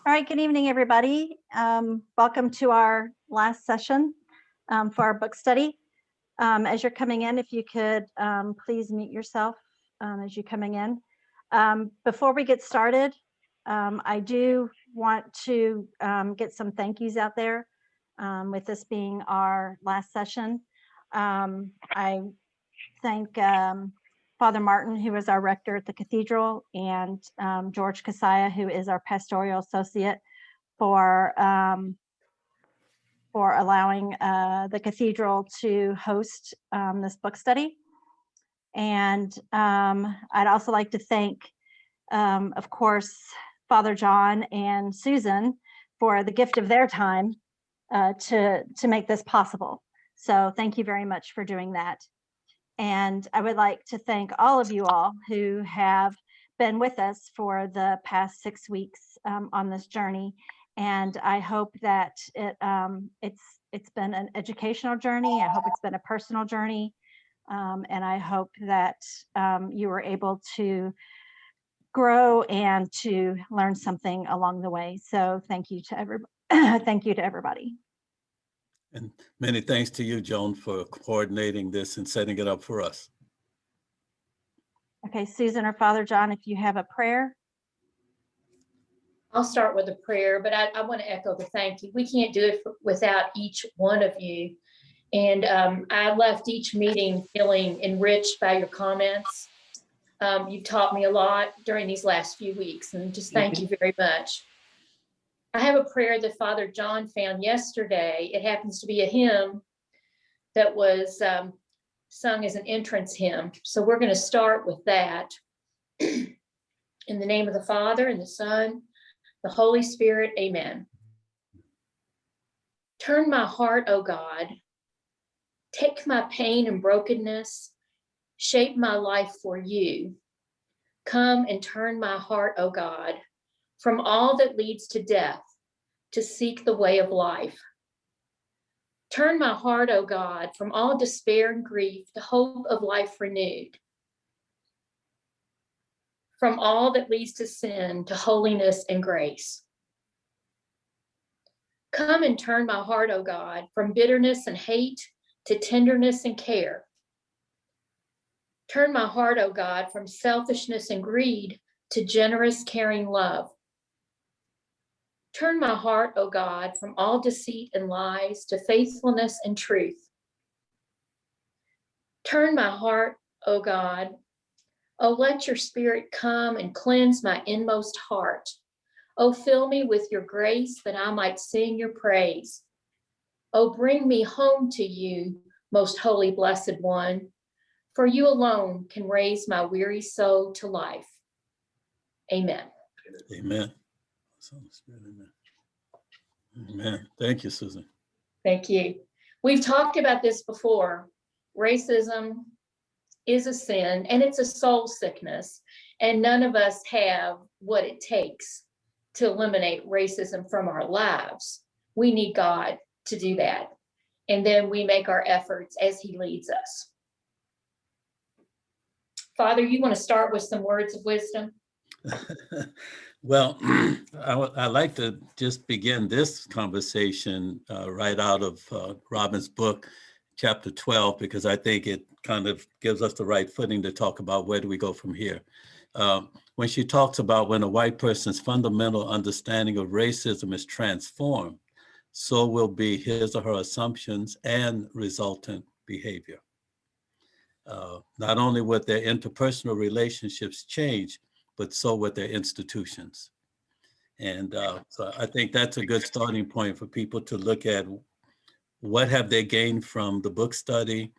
All right, good evening, everybody. Welcome to our last session for our book study. As you're coming in, if you could please mute yourself as you're coming in. Before we get started, I do want to get some thank yous out there with this being our last session. I thank Father Martin, who is our rector at the cathedral, and George Kasaya, who is our pastoral associate, for allowing the cathedral to host this book study. And I'd also like to thank, of course, Father John and Susan for the gift of their time to make this possible. So thank you very much for doing that. And I would like to thank all of you all who have been with us for the past 6 weeks on this journey. And I hope that it's been an educational journey. I hope it's been a personal journey. And I hope that you were able to grow and to learn something along the way. So thank you to everybody. Thank you to everybody. And many thanks to you, Joan, for coordinating this and setting it up for us. Okay, Susan or Father John, if you have a prayer. I'll start with a prayer, but I want to echo the thank you. We can't do it without each one of you. And I left each meeting feeling enriched by your comments. You've taught me a lot during these last few weeks, and just thank you very much. I have a prayer that Father John found yesterday. It happens to be a hymn that was sung as an entrance hymn. So we're going to start with that. In the name of the Father, and the Son, the Holy Spirit, amen. Turn my heart, O God. Take my pain and brokenness. Shape my life for you. Come and turn my heart, O God, from all that leads to death, to seek the way of life. Turn my heart, O God, from all despair and grief to hope of life renewed. From all that leads to sin to holiness and grace. Come and turn my heart, O God, from bitterness and hate to tenderness and care. Turn my heart, O God, from selfishness and greed to generous, caring love. Turn my heart, O God, from all deceit and lies to faithfulness and truth. Turn my heart, O God. Oh, let your spirit come and cleanse my inmost heart. Oh, fill me with your grace that I might sing your praise. Oh, bring me home to you, most holy, blessed one, for you alone can raise my weary soul to life. Amen. Amen. Amen. Thank you, Susan. Thank you. We've talked about this before. Racism is a sin and it's a soul sickness, and none of us have what it takes to eliminate racism from our lives. We need God to do that. And then we make our efforts as he leads us. Father, you want to start with some words of wisdom? Well, I'd like to just begin this conversation right out of Robin's book, chapter 12, because I think it kind of gives us the right footing to talk about where do we go from here. When she talks about when a white person's fundamental understanding of racism is transformed, so will be his or her assumptions and resultant behavior. Not only would their interpersonal relationships change, but so would their institutions. And so I think that's a good starting point for people to look at what have they gained from the book study,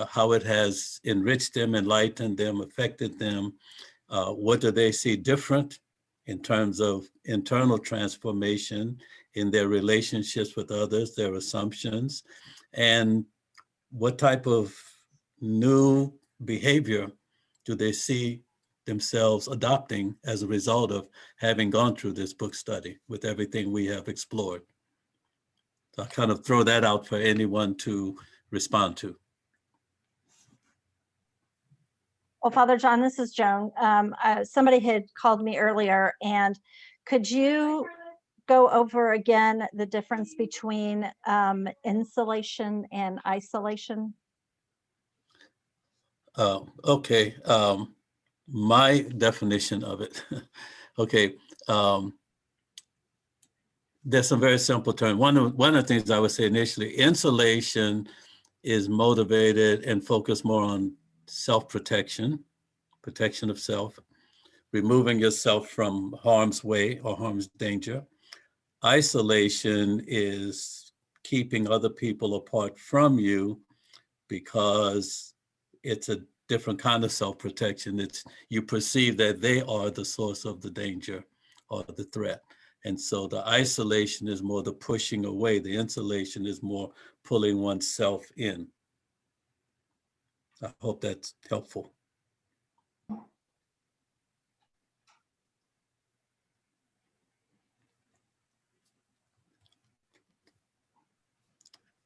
how it has enriched them, enlightened them, affected them. What do they see different in terms of internal transformation in their relationships with others, their assumptions, and what type of new behavior do they see themselves adopting as a result of having gone through this book study with everything we have explored. So I'll kind of throw that out for anyone to respond to. Well, Father John, this is Joan. Somebody had called me earlier and Could you go over again the difference between insulation and isolation? Okay, my definition of it. Okay, there's some very simple terms. One of the things I would say initially, insulation is motivated and focused more on self-protection, protection of self, removing yourself from harm's way or harm's danger. Isolation is keeping other people apart from you because it's a different kind of self-protection. It's you perceive that they are the source of the danger or the threat. And so the isolation is more the pushing away. The insulation is more pulling oneself in. I hope that's helpful. Does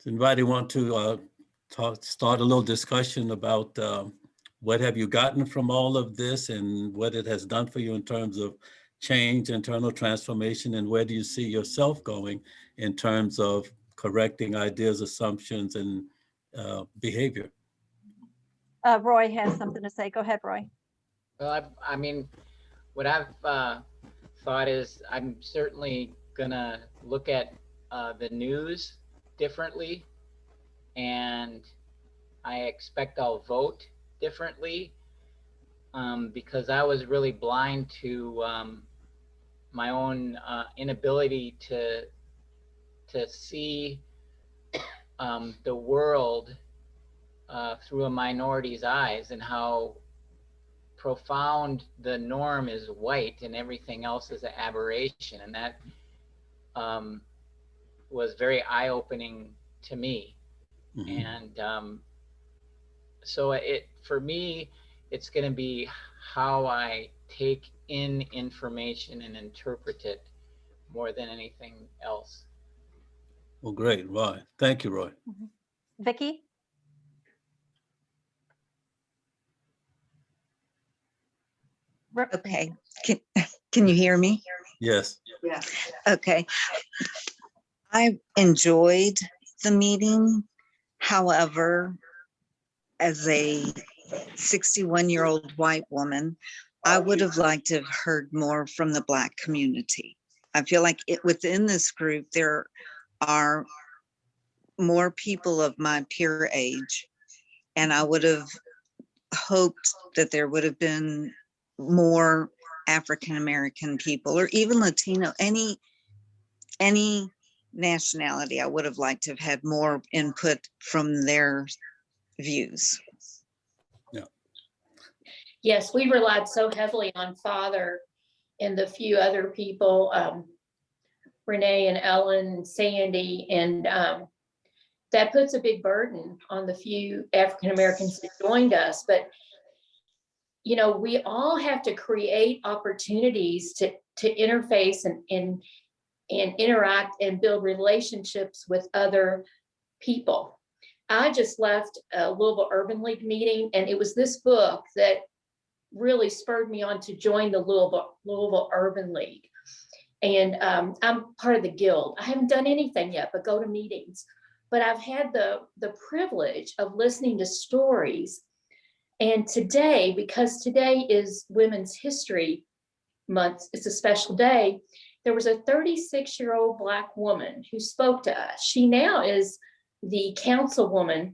anybody want to start a little discussion about what have you gotten from all of this and what it has done for you in terms of change, internal transformation, and where do you see yourself going in terms of correcting ideas, assumptions, and behavior? Roy has something to say. Go ahead, Roy. Well, I mean, what I've thought is I'm certainly gonna look at the news differently, and I expect I'll vote differently because I was really blind to my own inability to see the world through a minority's eyes, and how profound the norm is white and everything else is an aberration. And that was very eye-opening to me. Mm-hmm. And so for me, it's going to be how I take in information and interpret it more than anything else. Well, great, Roy. Thank you, Roy. Mm-hmm. Vicki? Okay, can you hear me? Yes. Yeah. Okay. I enjoyed the meeting. However, as a 61-year-old white woman, I would have liked to have heard more from the Black community. I feel like within this group, there are more people of my peer age, and I would have hoped that there would have been more African-American people, or even Latino, any nationality. I would have liked to have had more input from their views. Yeah. Yes, we relied so heavily on Father and the few other people, Renee and Ellen and Sandy, and that puts a big burden on the few African Americans that joined us. But you know, we all have to create opportunities to interface and interact and build relationships with other people. I just left a Louisville Urban League meeting, and it was this book that really spurred me on to join the Louisville Urban League. And I'm part of the guild. I haven't done anything yet but go to meetings, but I've had the privilege of listening to stories. And today, because today is Women's History Month, it's a special day, there was a 36-year-old Black woman who spoke to us. She now is the councilwoman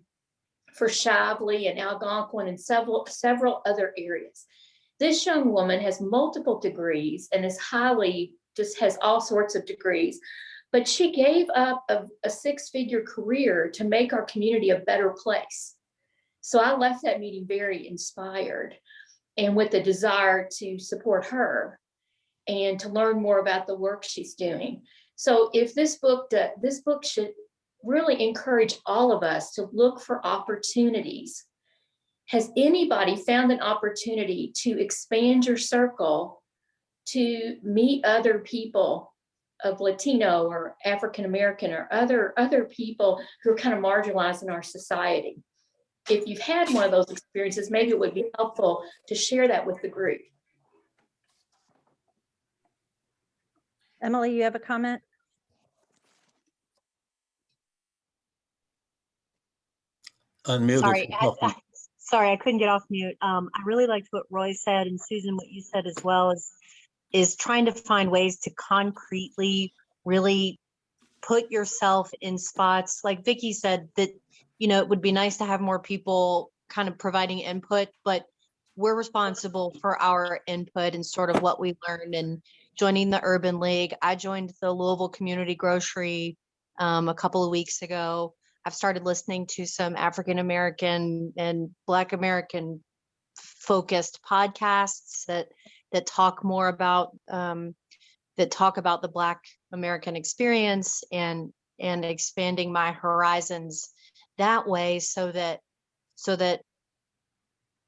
for Shively and Algonquin and several other areas. This young woman has multiple degrees and just has all sorts of degrees, but she gave up a six-figure career to make our community a better place. So I left that meeting very inspired and with the desire to support her and to learn more about the work she's doing. So if this book should really encourage all of us to look for opportunities. Has anybody found an opportunity to expand your circle to meet other people of Latino or African American or other people who are kind of marginalized in our society? If you've had one of those experiences, maybe it would be helpful to share that with the group. Emily, you have a comment? Unmute. Sorry, sorry, I couldn't get off mute. I really liked what Roy said, and Susan, what you said as well, is trying to find ways to concretely really put yourself in spots. Like Vicky said, that, you know, it would be nice to have more people kind of providing input, but we're responsible for our input and sort of what we learned. And joining the Urban League, I joined the Louisville Community Grocery a couple of weeks ago. I've started listening to some African American and Black American focused podcasts that talk more about the Black American experience, and expanding my horizons that way, so that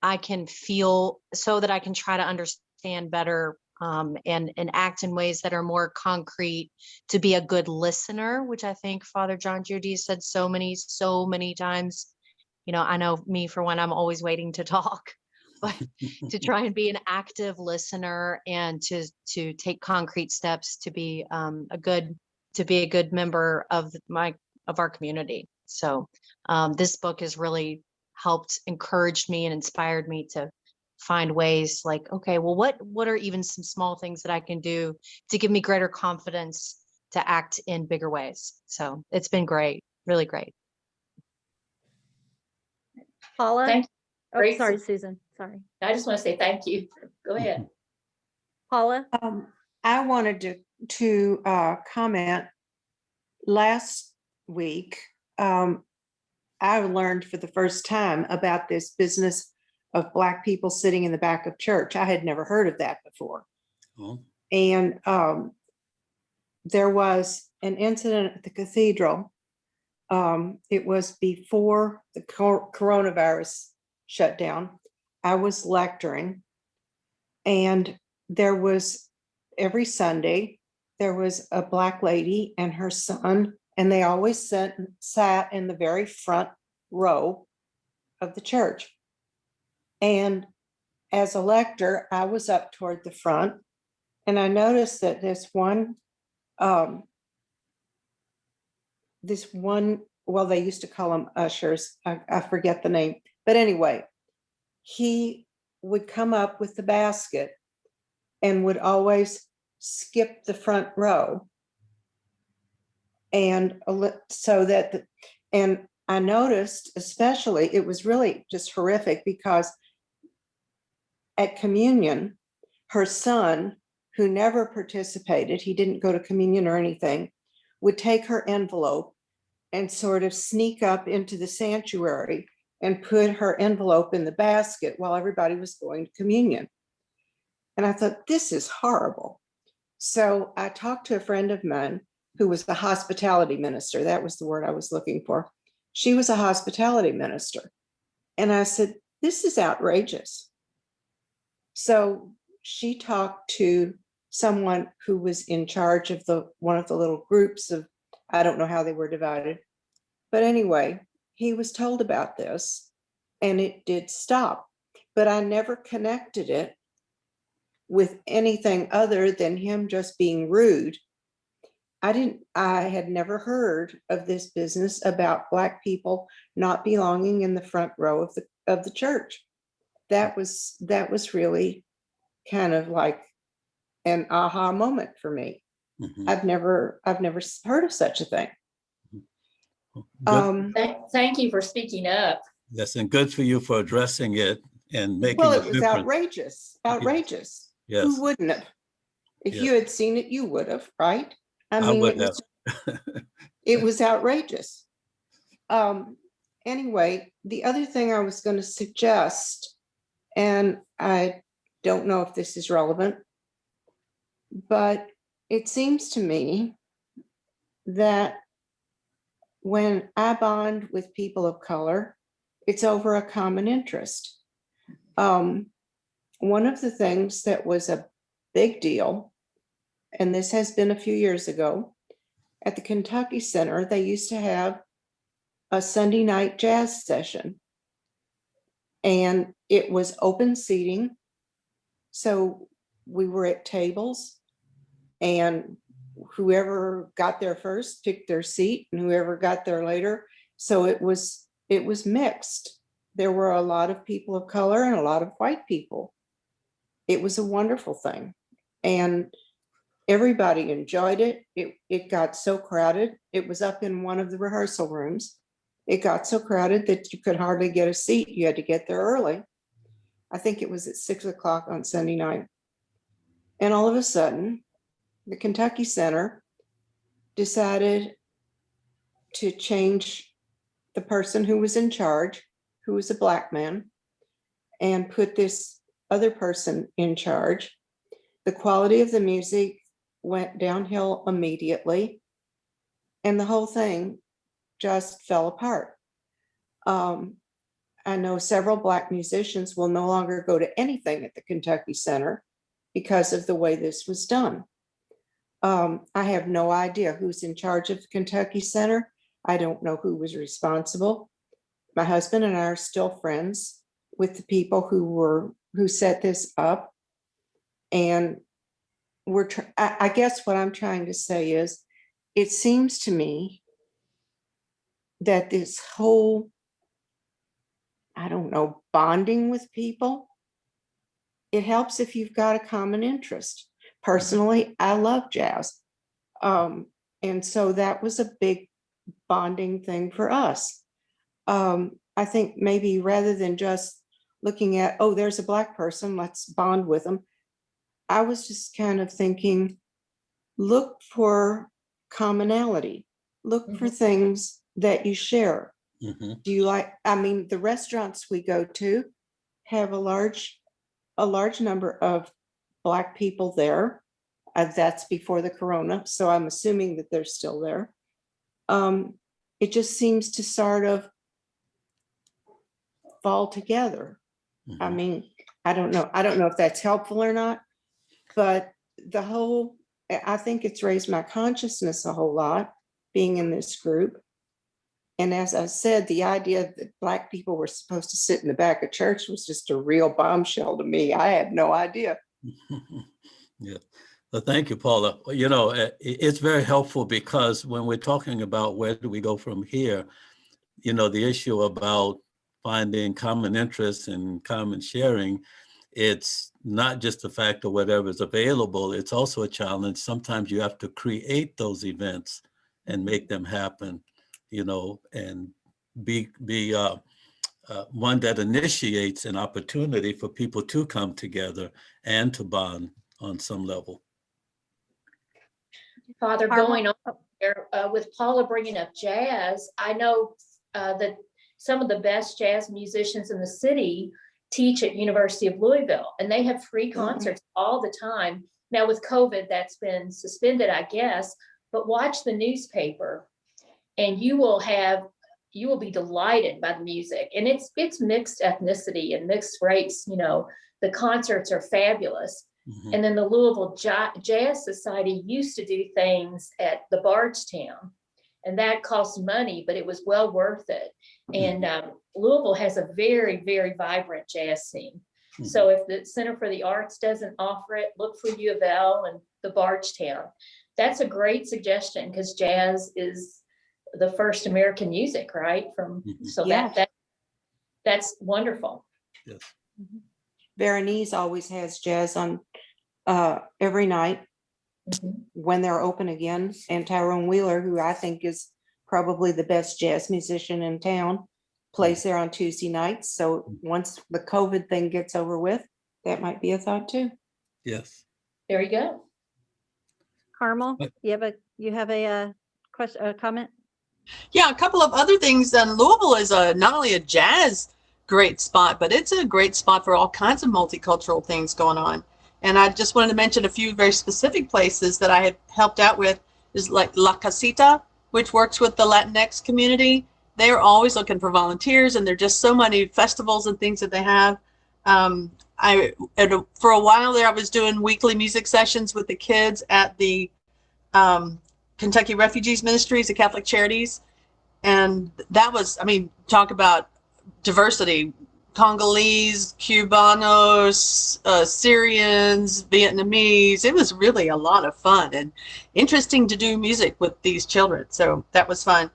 I can try to understand better, and act in ways that are more concrete, to be a good listener, which I think Father John Judy said so many times. You know, I know me, for one, I'm always waiting to talk, but to try and be an active listener, and to take concrete steps to be a good member of our community. So this book has really helped encourage me and inspired me to find ways, like, okay, well, what are even some small things that I can do to give me greater confidence to act in bigger ways. So it's been great, really great. Paula? Thank Oh, Great. sorry, Susan. Sorry. I just want to say thank you. Go ahead. Paula? I wanted to comment. Last week, I learned for the first time about this business of Black people sitting in the back of church. I had never heard of that before. Oh, And there was an incident at the cathedral. It was before the coronavirus shut down. I was lecturing, and there was, every Sunday, there was a Black lady and her son, and they always sat in the very front row of the church. And as a lector, I was up toward the front, and I noticed that this one, well, they used to call them ushers. I forget the name, but anyway, he would come up with the basket and would always skip the front row. And and I noticed, especially, it was really just horrific, because at communion, her son, who never participated, he didn't go to communion or anything, would take her envelope and sort of sneak up into the sanctuary and put her envelope in the basket while everybody was going to communion. And I thought, this is horrible. So I talked to a friend of mine who was the hospitality minister. That was the word I was looking for. She was a hospitality minister. And I said, this is outrageous. So she talked to someone who was in charge of one of the little groups of, I don't know how they were divided. But anyway, he was told about this, and it did stop. But I never connected it with anything other than him just being rude. I had never heard of this business about Black people not belonging in the front row of the church. That was really kind of like an aha moment for me. mhm. I've never heard of such a thing. Good. Thank you for speaking up. Yes, and good for you for addressing it and making Well, a it was difference. outrageous. Yes. Who wouldn't have? If you had seen it, you would have, right? I mean, would have. It was outrageous. Anyway, the other thing I was going to suggest, and I don't know if this is relevant, but it seems to me that when I bond with people of color, it's over a common interest. One of the things that was a big deal, and this has been a few years ago, at the Kentucky Center, they used to have a Sunday night jazz session. And it was open seating. So we were at tables, and whoever got there first picked their seat, and whoever got there later. So it was mixed. There were a lot of people of color and a lot of white people. It was a wonderful thing. And everybody enjoyed it. It got so crowded. It was up in one of the rehearsal rooms. It got so crowded that you could hardly get a seat. You had to get there early. I think it was at 6 o'clock on Sunday night. And all of a sudden, the Kentucky Center decided to change the person who was in charge, who was a Black man, and put this other person in charge. The quality of the music went downhill immediately, and the whole thing just fell apart. I know several Black musicians will no longer go to anything at the Kentucky Center because of the way this was done. I have no idea who's in charge of the Kentucky Center. I don't know who was responsible. My husband and I are still friends with the people who set this up. And I guess what I'm trying to say is, it seems to me that this whole, I don't know, bonding with people, it helps if you've got a common interest. Personally, I love jazz. And so that was a big bonding thing for us. I think maybe rather than just looking at, oh, there's a Black person, let's bond with them, I was just kind of thinking, look for commonality, look for things that you share. Mm-hmm. Do you like, I mean, the restaurants we go to have a large number of Black people there. That's before the corona, so I'm assuming that they're still there. It just seems to sort of fall together. Mm-hmm. I mean, I don't know if that's helpful or not, but I think it's raised my consciousness a whole lot being in this group. And as I said, the idea that Black people were supposed to sit in the back of church was just a real bombshell to me. I had no idea. Yeah. Well, thank you, Paula. You know, it's very helpful because when we're talking about where do we go from here, you know, the issue about finding common interests and common sharing, it's not just the fact of whatever is available, it's also a challenge. Sometimes you have to create those events and make them happen, you know, and be one that initiates an opportunity for people to come together and to bond on some level. Father, Carmel? going on there, with Paula bringing up jazz, I know that some of the best jazz musicians in the city teach at University of Louisville, and they have free concerts all the time. Now with COVID, that's been suspended, I guess, but watch the newspaper and you will be delighted by the music. And it's mixed ethnicity and mixed race, you know, the concerts are fabulous. Mm-hmm. And then the Louisville Jazz Society used to do things at the Bardstown, and that cost money, but it was well worth it. And Louisville has a very, very vibrant jazz scene. Mm-hmm. So if the Center for the Arts doesn't offer it, look for U of L and the Bardstown. That's a great suggestion because jazz is the first American music, right? So that's wonderful. Yes. Mm-hmm. Veronese always has jazz on every night when they're open again. And Tyrone Wheeler, who I think is probably the best jazz musician in town, plays there on Tuesday nights. So once the COVID thing gets over with, that might be a thought too. Yes. There you go. Carmel, you have a question, a comment? Yeah, a couple of other things. Louisville is not only a jazz great spot, but it's a great spot for all kinds of multicultural things going on. And I just wanted to mention a few very specific places that I had helped out with, is like La Casita, which works with the Latinx community. They're always looking for volunteers, and there are just so many festivals and things that they have. For a while there, I was doing weekly music sessions with the kids at the Kentucky Refugees Ministries, the Catholic Charities. And that was, I mean, talk about diversity Congolese, Cubanos, Syrians, Vietnamese. It was really a lot of fun and interesting to do music with these children. So that was fun.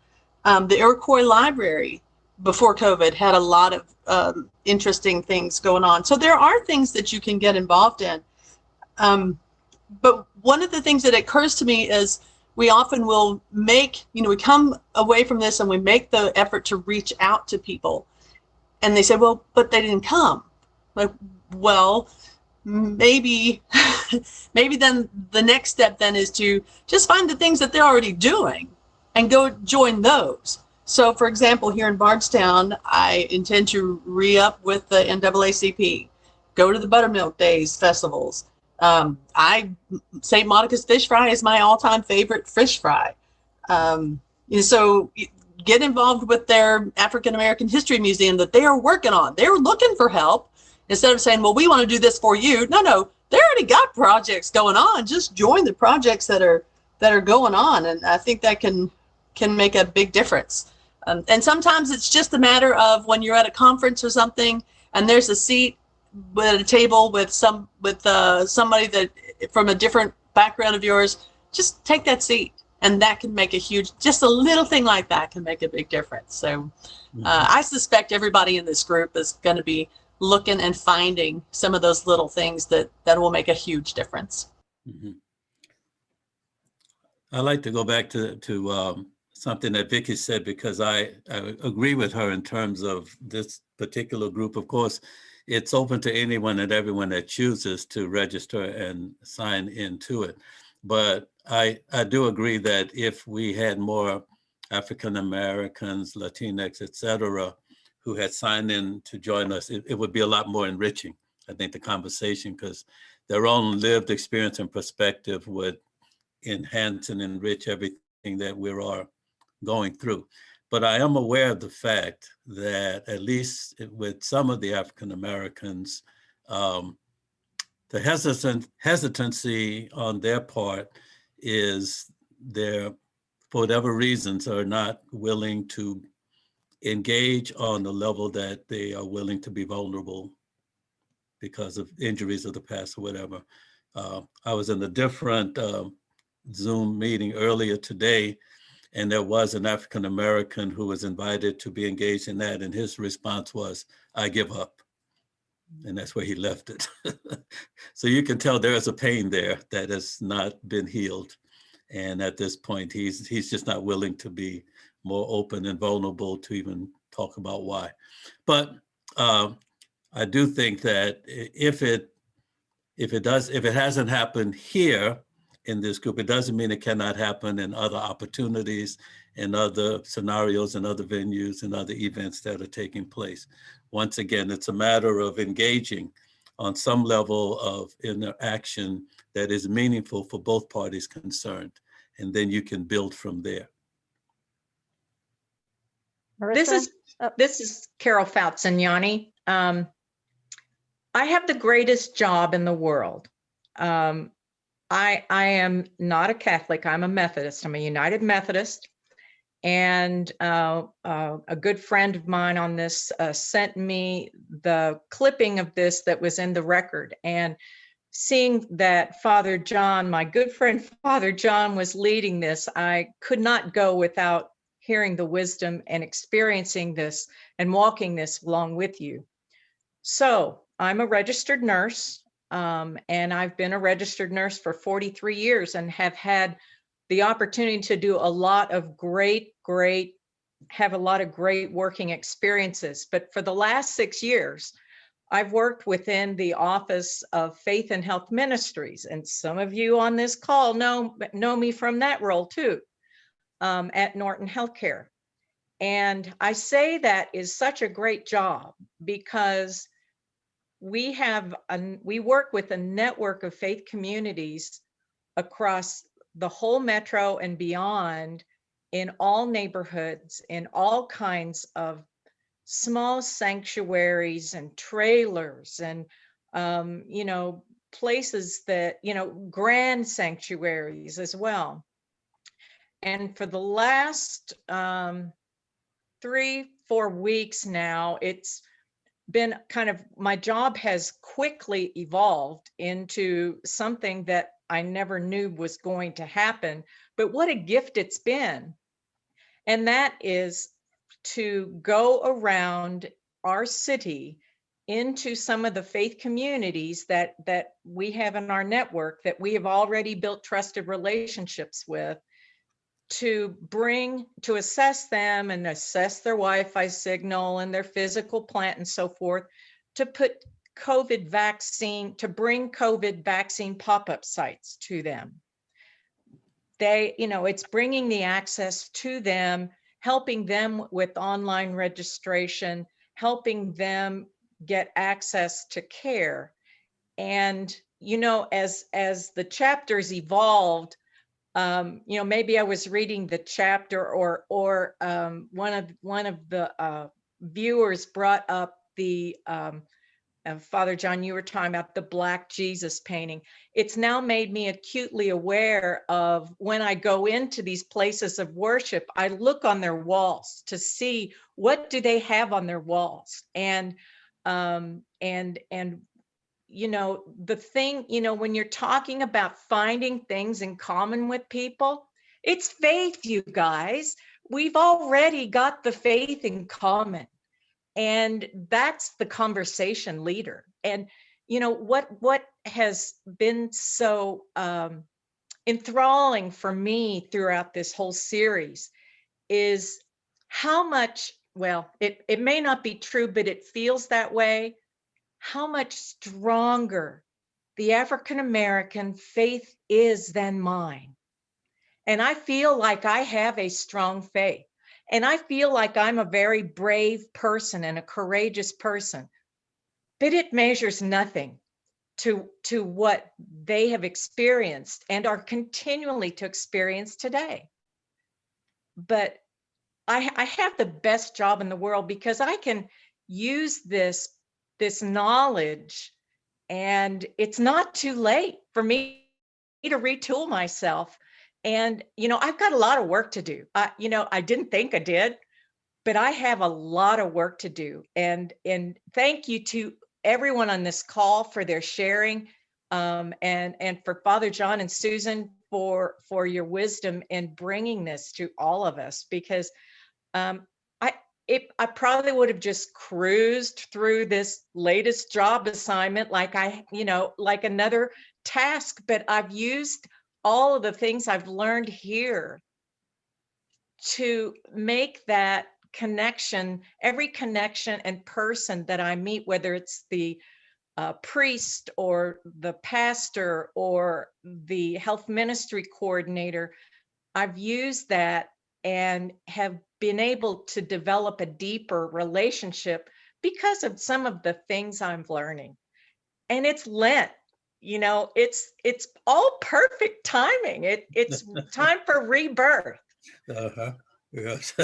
The Iroquois Library before COVID had a lot of interesting things going on. So there are things that you can get involved in. But one of the things that occurs to me is we often will make, we come away from this and we make the effort to reach out to people. And they say, well, but they didn't come. Like, well, maybe, maybe then the next step then is to just find the things that they're already doing and go join those. So for example, here in Bardstown, I intend to re-up with the NAACP, go to the Buttermilk Days festivals. St. Monica's fish fry is my all-time favorite fish fry. So get involved with their African American History Museum that they are working on. They're looking for help. Instead of saying, well, we want to do this for you. No, they already got projects going on. Just join the projects that are going on. And I think that can make a big difference. And sometimes it's just a matter of when you're at a conference or something and there's a seat at a table with somebody that from a different background of yours, just take that seat. And that can make just a little thing like that can make a big difference. So I suspect everybody in this group is going to be looking and finding some of those little things that will make a huge difference. Mm-hmm. I'd like to go back to something that Vicki said, because I agree with her in terms of this particular group. Of course, it's open to anyone and everyone that chooses to register and sign into it. But I do agree that if we had more African Americans, Latinx, et cetera, who had signed in to join us, it would be a lot more enriching, I think, the conversation, because their own lived experience and perspective would enhance and enrich everything that we are going through. But I am aware of the fact that at least with some of the African Americans, the hesitancy on their part is for whatever reasons, are not willing to engage on the level that they are willing to be vulnerable because of injuries of the past or whatever. I was in a different Zoom meeting earlier today, and there was an African American who was invited to be engaged in that, and his response was, "I give up." And that's where he left it. So you can tell there is a pain there that has not been healed. And at this point, he's just not willing to be more open and vulnerable to even talk about why. But I do think that if it hasn't happened here in this group, it doesn't mean it cannot happen in other opportunities, in other scenarios, and other venues, and other events that are taking place. Once again, it's a matter of engaging on some level of interaction that is meaningful for both parties concerned, and then you can build from there. Marissa? This is Carol Foutsignani. I have the greatest job in the world. I am not a Catholic. I'm a Methodist. I'm a United Methodist. And a good friend of mine on this sent me the clipping of this that was in the record. And seeing that Father John, my good friend Father John, was leading this, I could not go without hearing the wisdom and experiencing this and walking this along with you. So I'm a registered nurse, and I've been a registered nurse for 43 years and have had the opportunity to do a lot of great working experiences. But for the last 6 years, I've worked within the Office of Faith and Health Ministries. And some of you on this call know me from that role too, at Norton Healthcare. And I say that is such a great job because we work with a network of faith communities across the whole metro and beyond, in all neighborhoods, in all kinds of small sanctuaries and trailers and places that, grand sanctuaries as well. And for the last 3-4 weeks now, it's been kind of, my job has quickly evolved into something that I never knew was going to happen, but what a gift it's been. And that is to go around our city into some of the faith communities that we have in our network, that we have already built trusted relationships with, to assess them and assess their Wi-Fi signal and their physical plant and so forth, to bring COVID vaccine pop-up sites to them. It's bringing the access to them, helping them with online registration, helping them get access to care. And, as the chapters evolved, maybe I was reading the chapter, or one of the viewers brought up the Father John, you were talking about the Black Jesus painting. It's now made me acutely aware of, when I go into these places of worship, I look on their walls to see what do they have on their walls. And the thing, when you're talking about finding things in common with people, it's faith, you guys. We've already got the faith in common. And that's the conversation leader. And what has been so enthralling for me throughout this whole series is how much, well, it may not be true, but it feels that way, how much stronger the African-American faith is than mine. And I feel like I have a strong faith. And I feel like I'm a very brave person and a courageous person, but it measures nothing to what they have experienced and are continually to experience today. But I have the best job in the world because I can use this knowledge, and it's not too late for me to retool myself. And, I've got a lot of work to do. I didn't think I did, but I have a lot of work to do. And thank you to everyone on this call for their sharing, and for Father John and Susan for your wisdom in bringing this to all of us, because I probably would have just cruised through this latest job assignment like like another task, but I've used all of the things I've learned here to make that connection, every connection and person that I meet, whether it's the priest or the pastor or the health ministry coordinator, I've used that and have been able to develop a deeper relationship because of some of the things I'm learning. And it's Lent, it's all perfect timing. It's time for rebirth. Uh-huh. Yes.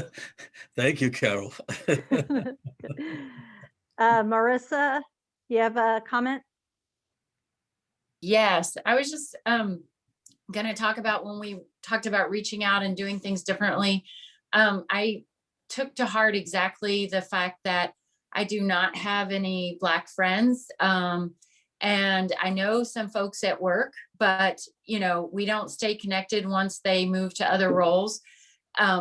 Thank you, Carol. Marissa, you have a comment? Yes, I was just going to talk about when we talked about reaching out and doing things differently. I took to heart exactly the fact that I do not have any Black friends. And I know some folks at work, but we don't stay connected once they move to other roles.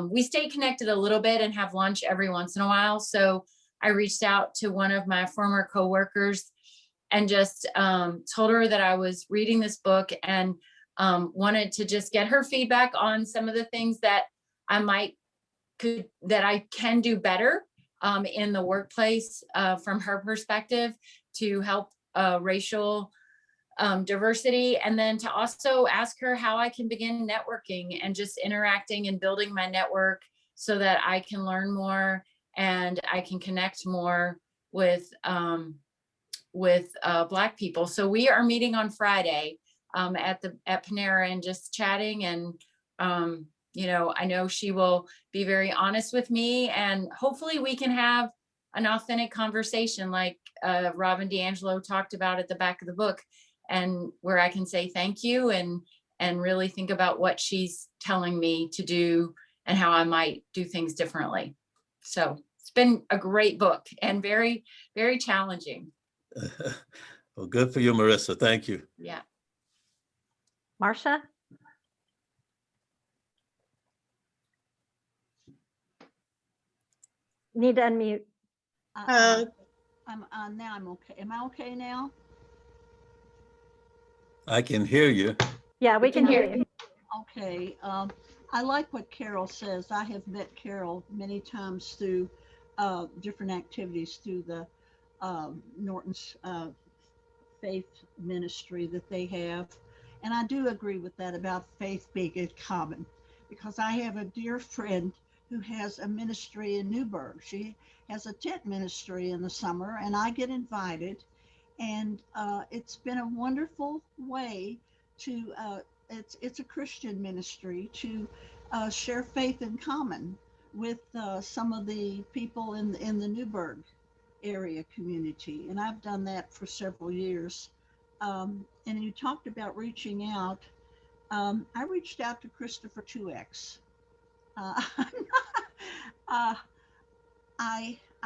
We stay connected a little bit and have lunch every once in a while. So I reached out to one of my former coworkers and just told her that I was reading this book and wanted to just get her feedback on some of the things that I can do better in the workplace from her perspective to help racial diversity, and then to also ask her how I can begin networking and just interacting and building my network so that I can learn more and I can connect more with Black people. So we are meeting on Friday at Panera and just chatting, and I know she will be very honest with me, and hopefully we can have an authentic conversation like Robin DiAngelo talked about at the back of the book, and where I can say thank you and really think about what she's telling me to do and how I might do things differently. So been a great book and very, very challenging. Well, good for you, Marissa. Thank you. Yeah. Marcia? Need to unmute. Now I'm okay. Am I okay now? I can hear you. Yeah, we can hear you. Okay. I like what Carol says. I have met Carol many times through different activities through the Norton's faith ministry that they have. And I do agree with that about faith being in common, because I have a dear friend who has a ministry in Newburgh. She has a tent ministry in the summer, and I get invited. And it's been a wonderful way to, it's a Christian ministry to share faith in common with some of the people in the Newburgh area community. And I've done that for several years. And you talked about reaching out. I reached out to Christopher 2X.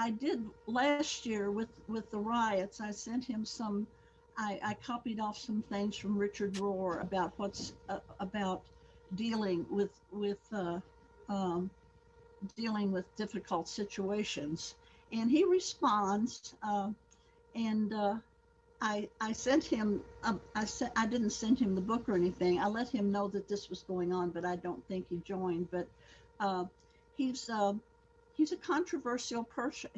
I did last year with the riots. I sent him some. I copied off some things from Richard Rohr about what's about dealing with dealing with difficult situations, and he responds. And I sent him. I didn't send him the book or anything. I let him know that this was going on, but I don't think he joined. But he's a controversial person.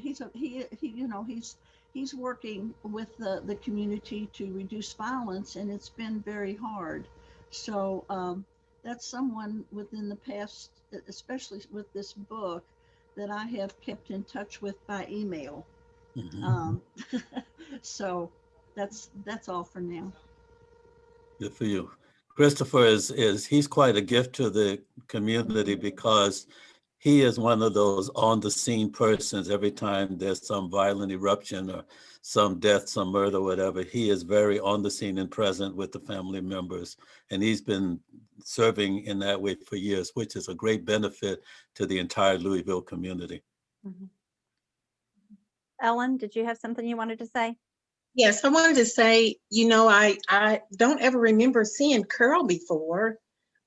He's working with the community to reduce violence, and it's been very hard. So that's someone within the past, especially with this book, that I have kept in touch with by email. So that's all for now. Good for you. Christopher he's quite a gift to the community, because he is one of those on the scene persons. Every time there's some violent eruption or some death, some murder, whatever, he is very on the scene and present with the family members. And he's been serving in that way for years, which is a great benefit to the entire Louisville community. Mm-hmm. Ellen, did you have something you wanted to say? Yes, I wanted to say, I don't ever remember seeing Carol before,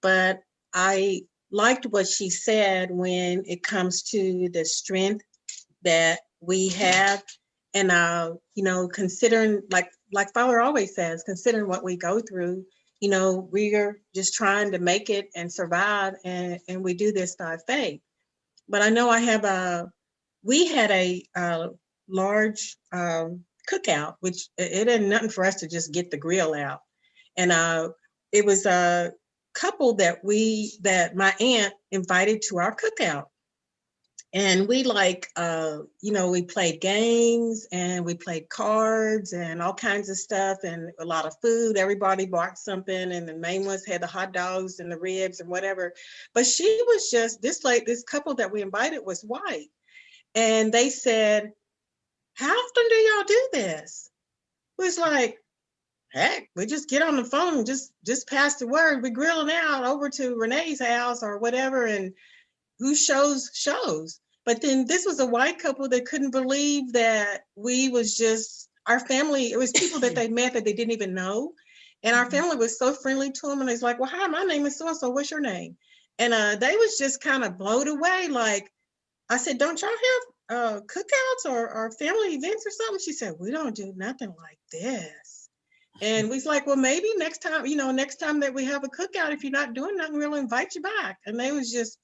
but I liked what she said when it comes to the strength that we have. And, considering, like Father always says, considering what we go through, we're just trying to make it and survive, and we do this by faith. But I know we had a large cookout, which it ain't nothing for us to just get the grill out. And it was a couple that my aunt invited to our cookout. And we we played games and we played cards and all kinds of stuff and a lot of food. Everybody bought something, and the main ones had the hot dogs and the ribs and whatever. But she was just this couple that we invited was white. And they said, "How often do y'all do this?" It was like, heck, we just get on the phone and just pass the word. We're grilling out over to Renee's house or whatever, and who shows. But then this was a white couple that couldn't believe that we was just our family. It was people that they met that they didn't even know. And our family was so friendly to them. And it's like, well, hi, my name is so-and-so. What's your name? And they was just kind of blown away. Like, I said, don't y'all have cookouts or family events or something? She said, we don't do nothing like this. And we was like, well, maybe next time that we have a cookout, if you're not doing nothing, we'll invite you back. And they was just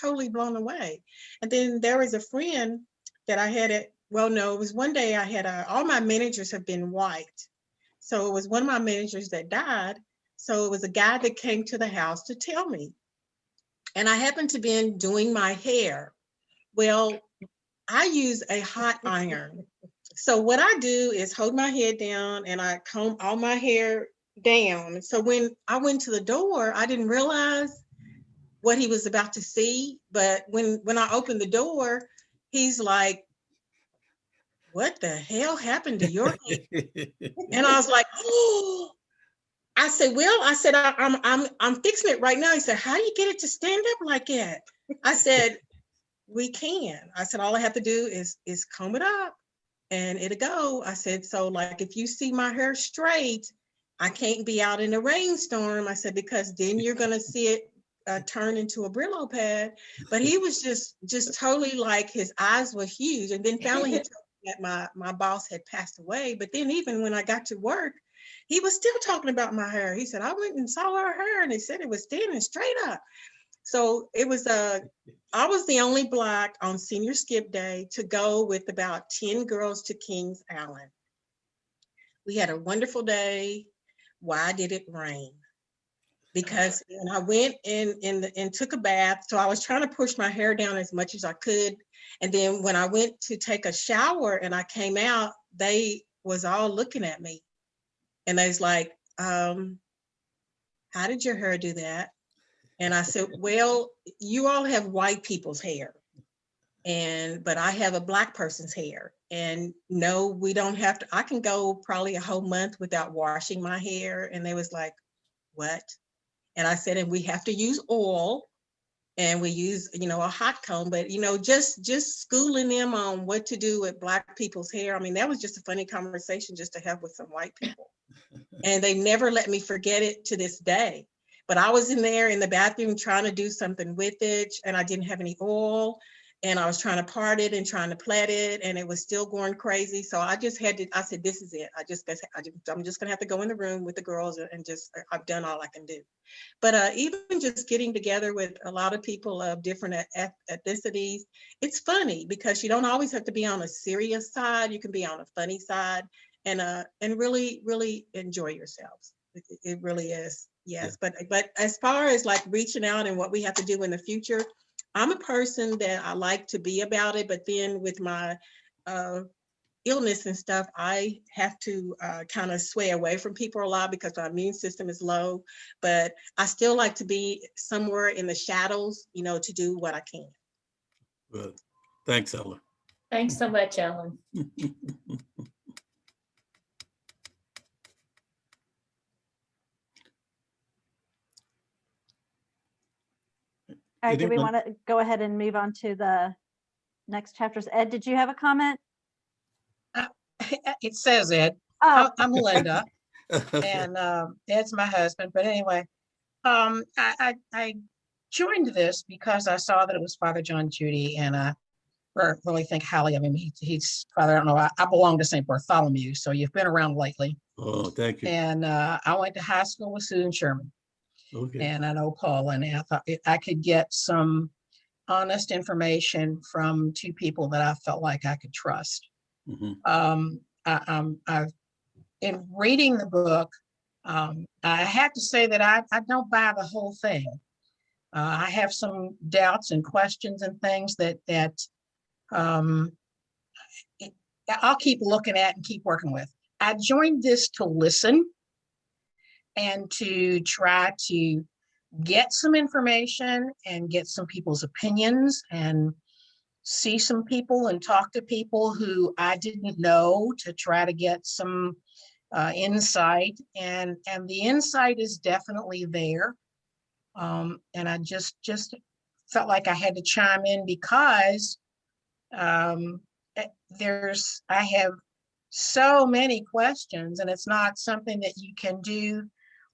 totally blown away. And then there was a friend that I had it was one day I had all my managers have been white. So it was one of my managers that died. So it was a guy that came to the house to tell me. And I happened to be doing my hair. Well, I use a hot iron. So what I do is hold my head down and I comb all my hair down. So when I went to the door, I didn't realize what he was about to see. But when I opened the door, he's like, what the hell happened to your hair? And I was like, oh. I said, I'm fixing it right now. He said, how do you get it to stand up like that? I said, we can. I said, all I have to do is comb it up and it'll go. I said, so like if you see my hair straight, I can't be out in a rainstorm. I said, because then you're gonna see it turn into a Brillo pad. But he was just totally like, his eyes were huge. And then finally he told me that my boss had passed away. But then even when I got to work, he was still talking about my hair. He said, I went and saw her hair and they said it was standing straight up. So it was I was the only Black on senior skip day to go with about 10 girls to Kings Island. We had a wonderful day. Why did it rain? Because when I went and took a bath, so I was trying to push my hair down as much as I could. And then when I went to take a shower and I came out, they was all looking at me. And they was like, how did your hair do that? And I said, well, you all have white people's hair. But I have a Black person's hair. And no, we don't have to, I can go probably a whole month without washing my hair. And they was like, what? And I said, and we have to use oil and we use, a hot comb, but, just schooling them on what to do with Black people's hair. I mean, that was just a funny conversation just to have with some white people. And they never let me forget it to this day. But I was in there in the bathroom trying to do something with it and I didn't have any oil. And I was trying to part it and trying to plait it and it was still going crazy. So I just had to, I said, this is it. I'm just gonna have to go in the room with the girls and just, I've done all I can do. But even just getting together with a lot of people of different ethnicities, it's funny because you don't always have to be on a serious side. You can be on a funny side and really, really enjoy yourselves. It really is. Yes. Yeah. But as far as like reaching out and what we have to do in the future, I'm a person that I like to be about it, but then with my illness and stuff, I have to kind of sway away from people a lot because my immune system is low, but I still like to be somewhere in the shadows, to do what I can. Good. Thanks, Ellen. Thanks so much, Ellen. All right, do we want to go ahead and move on to the next chapters? Ed, did you have a comment? It says Ed. Oh. I'm Linda, and Ed's my husband. But anyway, I joined this because I saw that it was Father John Judy, and I really think highly of him. He's Father. I don't know. I belong to St. Bartholomew, so you've been around lately. Oh, thank you. And I went to high school with Susan Sherman. Okay. And I know Paul, and I thought I could get some honest information from two people that I felt like I could trust. Mm-hmm. I've in reading the book, I have to say that I don't buy the whole thing. I have some doubts and questions and things that I'll keep looking at and keep working with. I joined this to listen and to try to get some information and get some people's opinions and see some people and talk to people who I didn't know to try to get some insight. And the insight is definitely there. And I just felt like I had to chime in because I have so many questions, and it's not something that you can do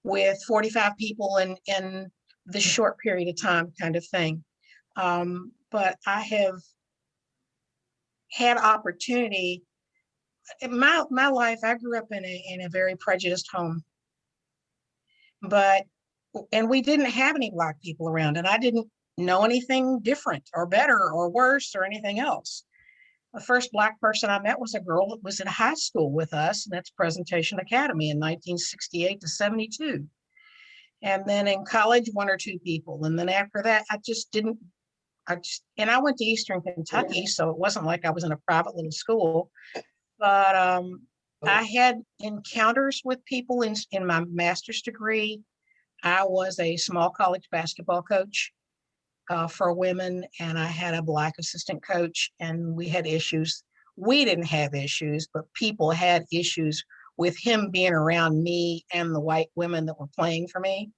with 45 people in the short period of time kind of thing. But I have had opportunity in my life. I grew up in a very prejudiced home, and we didn't have any Black people around, and I didn't know anything different or better or worse or anything else. The first Black person I met was a girl that was in high school with us, and that's Presentation Academy in 1968 to 72. And then in college, one or two people. And then after that, and I went to Eastern Kentucky, so it wasn't like I was in a private little school, but I had encounters with people in my master's degree. I was a small college basketball coach for women, and I had a Black assistant coach, and we had issues. We didn't have issues, but people had issues with him being around me and the white women that were playing for me.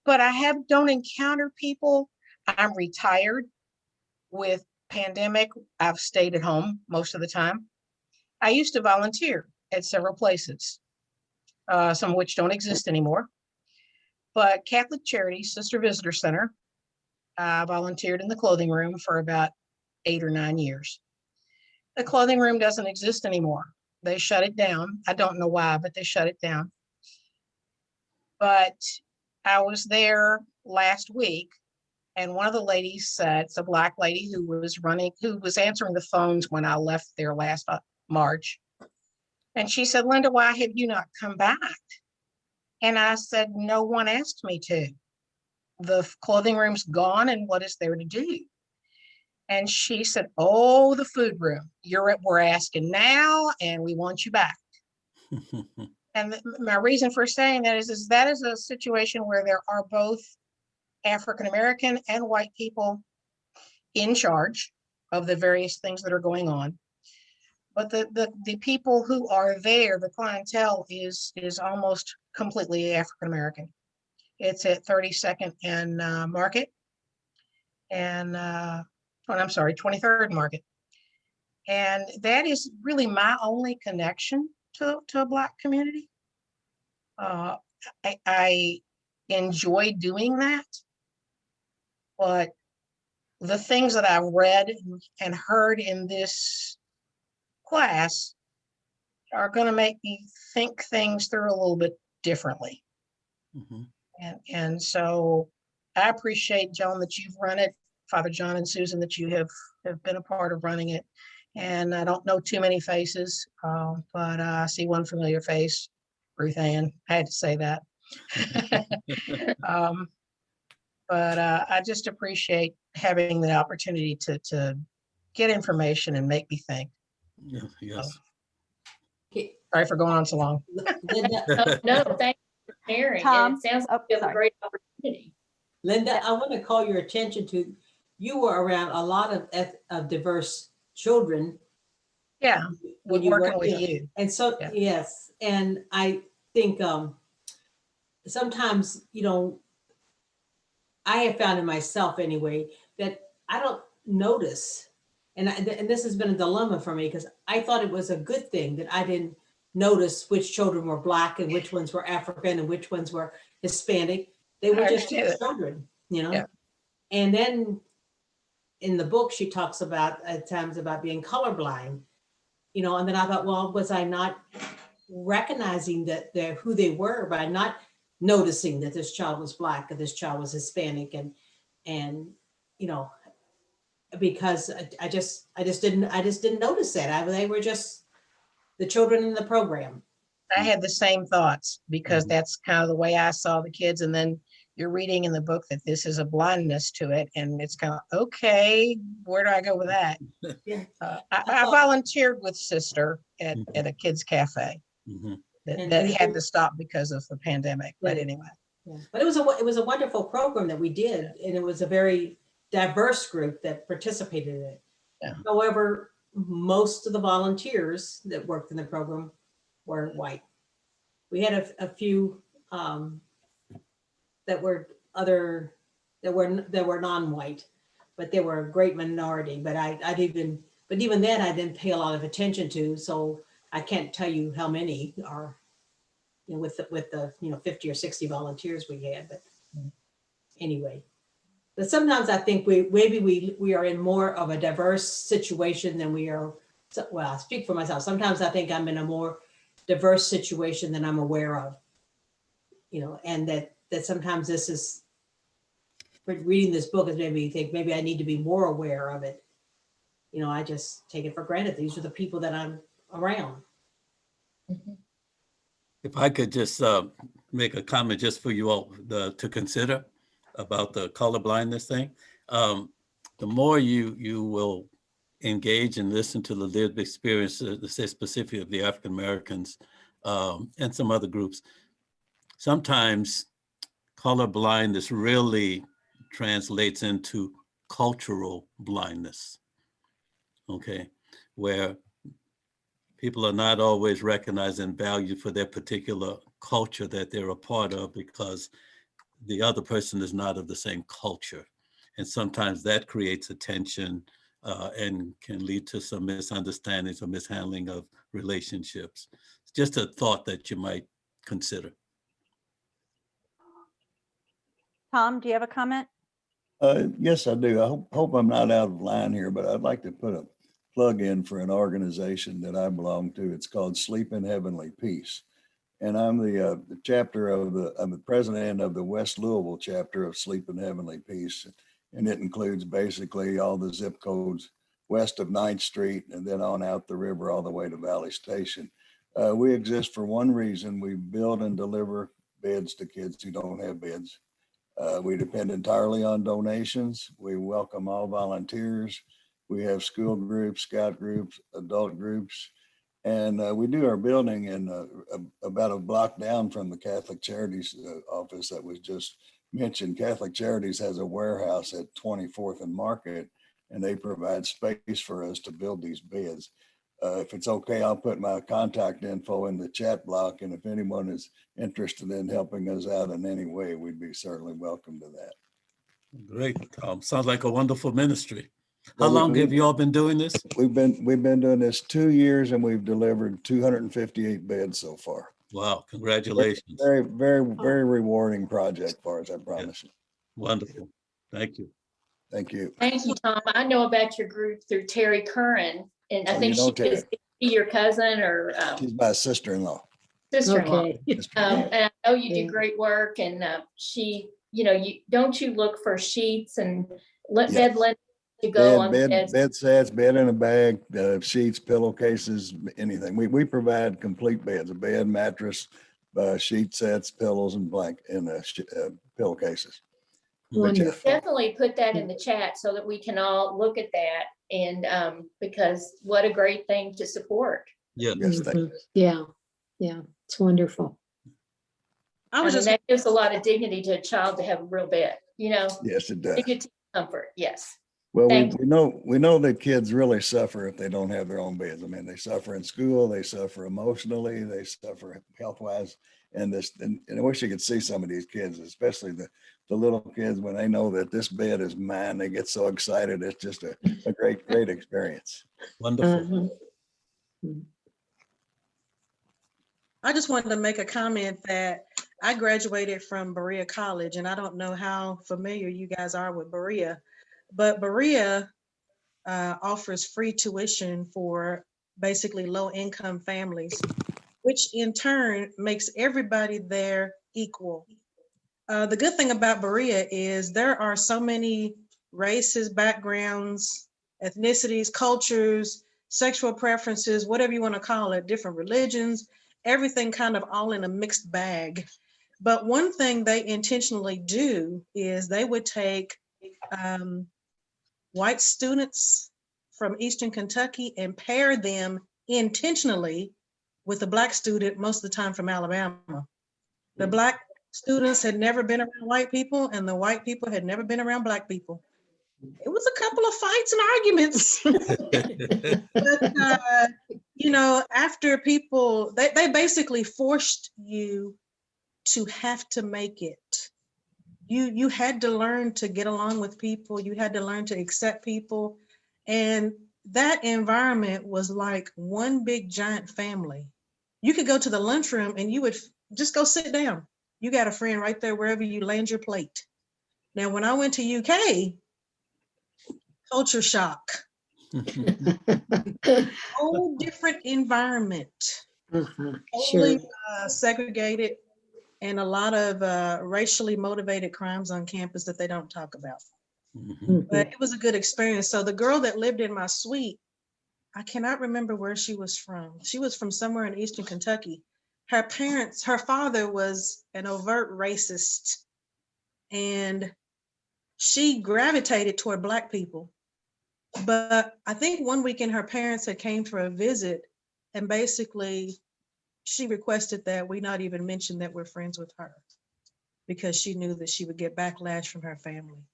But I don't encounter people, I'm retired. With pandemic, I've stayed at home most of the time. I used to volunteer at several places, some of which don't exist anymore. But Catholic Charities Sister Visitor Center, I volunteered in the clothing room for about 8 or 9 years. The clothing room doesn't exist anymore. They shut it down. I don't know why, but they shut it down. But I was there last week, and one of the ladies said, it's a Black lady who was answering the phones when I left there last March. And she said, Linda, why have you not come back? And I said, no one asked me to. The clothing room's gone, and what is there to do? And she said, oh, the food room. We're asking now, and we want you back. And my reason for saying that is that is a situation where there are both African-American and white people in charge of the various things that are going on. But the people who are there, the clientele is almost completely African-American. It's at 32nd and Market, and I'm sorry, 23rd Market. And that is really my only connection to a Black community. I enjoy doing that, but the things that I've read and heard in this class are going to make me think things through a little bit differently. Mm-hmm. And so I appreciate, Joan, that you've run it, Father John and Susan, that you have been a part of running it. And I don't know too many faces, but I see one familiar face, Ruth Ann. I had to say that. But I just appreciate having the opportunity to get information and make me think. Yeah, yes. Sorry for going on so long. Oh, no, thank you for sharing. Tom? And it sounds like Oh, you have a sorry. great opportunity. Linda, I want to call your attention to, you were around a lot of diverse children. Yeah, when you working work, with you. And so, Yeah. yes, and I think sometimes, I have found in myself anyway, that I don't notice, and this has been a dilemma for me, because I thought it was a good thing that I didn't notice which children were Black and which ones were African and which ones were Hispanic. They were just children, Yeah. And then in the book, she talks about at times about being colorblind, and then I thought, well, was I not recognizing that they're who they were by not noticing that this child was Black or this child was Hispanic, and because I just didn't notice that. They were just the children in the program. I had the same thoughts, because that's kind of the way I saw the kids. And then you're reading in the book that this is a blindness to it, and it's kind of, okay, where do I go with that? Yeah. I volunteered with Sister at a kids cafe that had to stop because of the pandemic. But anyway. Yeah. But it was a wonderful program that we did, and it was a very diverse group that participated in it. Yeah. However, most of the volunteers that worked in the program were white. We had a few that were non-white, but they were a great minority. But even then I didn't pay a lot of attention to, so I can't tell you how many are, with the 50 or 60 volunteers we had. But anyway, but sometimes I think we are in more of a diverse situation than we are. Well, I speak for myself. Sometimes I think I'm in a more diverse situation than I'm aware of, and that sometimes this is, reading this book has made me think maybe I need to be more aware of it. I just take it for granted. These are the people that I'm around. If I could just make a comment just for you all to consider about the color blindness thing. The more you will engage and listen to the lived experience, say specifically of the African Americans and some other groups, sometimes color blindness really translates into cultural blindness, okay, where people are not always recognized and valued for their particular culture that they're a part of, because the other person is not of the same culture. And sometimes that creates a tension and can lead to some misunderstandings or mishandling of relationships. It's just a thought that you might consider. Tom, do you have a comment? Yes, I do. I hope I'm not out of line here, but I'd like to put a plug in for an organization that I belong to. It's called Sleep in Heavenly Peace. And I'm the chapter I'm the president of the West Louisville chapter of Sleep in Heavenly Peace. And it includes basically all the zip codes west of 9th Street and then on out the river all the way to Valley Station. We exist for one reason. We build and deliver beds to kids who don't have beds. We depend entirely on donations. We welcome all volunteers. We have school groups, scout groups, adult groups, and we do our building in about a block down from the Catholic Charities office that was just mentioned. Catholic Charities has a warehouse at 24th and Market, and they provide space for us to build these beds. If it's okay, I'll put my contact info in the chat block, and if anyone is interested in helping us out in any way, we'd be certainly welcome to that. Great. Sounds like a wonderful ministry. How long have you all been doing this? We've been doing this 2 years, and we've delivered 258 beds so far. Wow, congratulations. Very rewarding project for us, I promise you. Wonderful. Thank you. Thank you. Thank you, Tom. I know about your group through Terry Curran, and I think you know she is your cousin or She's my sister-in-law. sister-in-law. Okay. And I know you do great work, and she, don't you look for sheets and bed linen to go on beds? Bed sets, bed in a bag, sheets, pillowcases, anything. We provide complete beds, a bed, mattress, sheet sets, pillows, and pillowcases. Wonderful. Definitely put that in the chat so that we can all look at that, and because what a great thing to support. Yeah. Yes, thank you. Yeah, it's wonderful. That gives a lot of dignity to a child to have a real bed, Yes, it does. dignity, comfort. Yes. Well, we know that kids really suffer if they don't have their own beds. I mean, they suffer in school, they suffer emotionally, they suffer health-wise. And I wish you could see some of these kids, especially the little kids, when they know that this bed is mine, they get so excited. It's just a great experience. Wonderful. I just wanted to make a comment that I graduated from Berea College, and I don't know how familiar you guys are with Berea, but Berea offers free tuition for basically low-income families, which in turn makes everybody there equal. The good thing about Berea is there are so many races, backgrounds, ethnicities, cultures, sexual preferences, whatever you want to call it, different religions, everything kind of all in a mixed bag. But one thing they intentionally do is they would take white students from Eastern Kentucky and pair them intentionally with a Black student, most of the time from Alabama. The Black students had never been around white people, and the white people had never been around Black people. It was a couple of fights and arguments. But, after people, they basically forced you to have to make it. You had to learn to get along with people. You had to learn to accept people. And that environment was like one big giant family. You could go to the lunchroom and you would just go sit down. You got a friend right there wherever you land your plate. Now, when I went to UK, culture shock. Whole different environment. Totally segregated, and a lot of racially motivated crimes on campus that they don't talk about. But it was a good experience. So the girl that lived in my suite, I cannot remember where she was from. She was from somewhere in Eastern Kentucky. Her father was an overt racist, and she gravitated toward Black people. But I think one weekend her parents had came for a visit, and basically she requested that we not even mention that we're friends with her because she knew that she would get backlash from her family.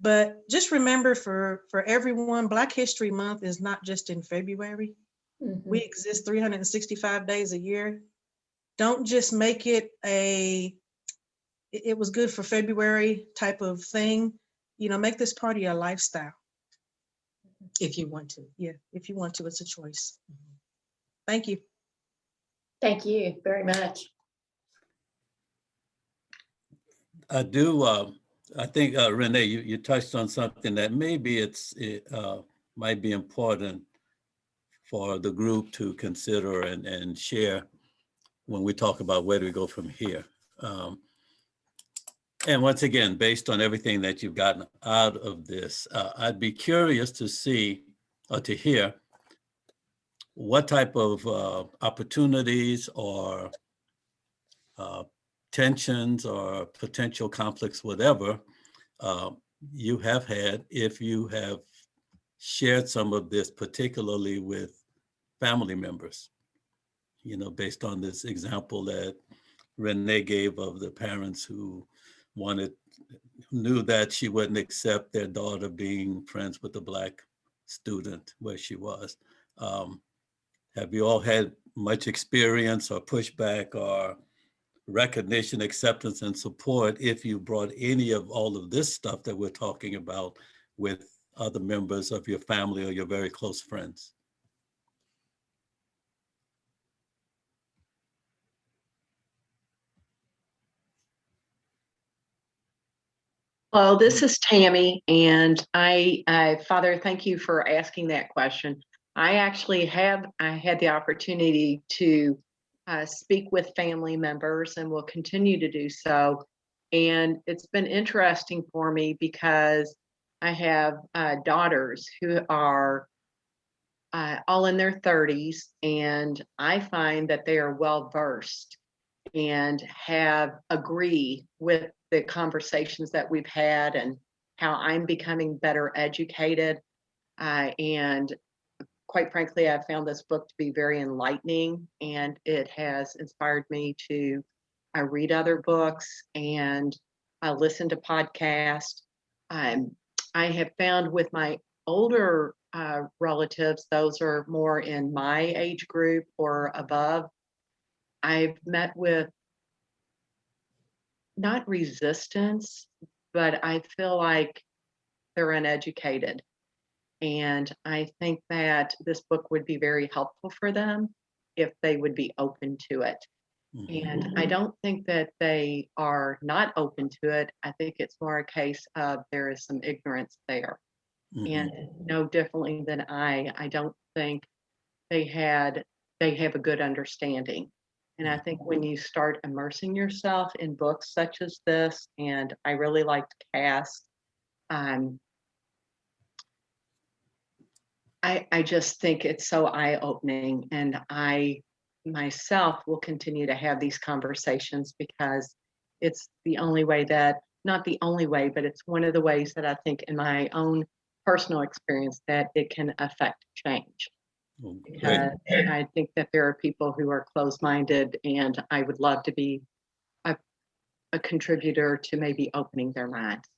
But just remember, for everyone, Black History Month is not just in February. We exist 365 days a year. Don't just make it it was good for February type of thing. make this part of your lifestyle. If you want to. Yeah, if you want to, it's a choice. Thank you. Thank you very much. I do, I think, Renee, you touched on something that maybe it might be important for the group to consider and share when we talk about where do we go from here. And once again, based on everything that you've gotten out of this, I'd be curious to see or to hear what type of opportunities or tensions or potential conflicts, whatever, you have had if you have shared some of this, particularly with family members, based on this example that Renee gave of the parents who knew that she wouldn't accept their daughter being friends with a Black student where she was. Have you all had much experience or pushback or recognition, acceptance, and support if you brought any of all of this stuff that we're talking about with other members of your family or your very close friends? Hello, this is Tammy, and Father, thank you for asking that question. I actually had the opportunity to speak with family members and will continue to do so. And it's been interesting for me because I have daughters who are all in their 30s, and I find that they are well versed and agree with the conversations that we've had and how I'm becoming better educated. And quite frankly, I found this book to be very enlightening, and it has inspired me to read other books and listen to podcasts. I have found with my older relatives, those are more in my age group or above, I've met with not resistance, but I feel like they're uneducated. And I think that this book would be very helpful for them if they would be open to it. And I don't think that they are not open to it. I think it's more a case of there is some ignorance there. And no differently than I don't think they have a good understanding. And I think when you start immersing yourself in books such as this, and I really liked Caste, I just think it's so eye-opening, and I myself will continue to have these conversations because it's the only way not the only way, but it's one of the ways that I think in my own personal experience that it can affect change. Because I think that there are people who are closed-minded, and I would love to be a contributor to maybe opening their minds.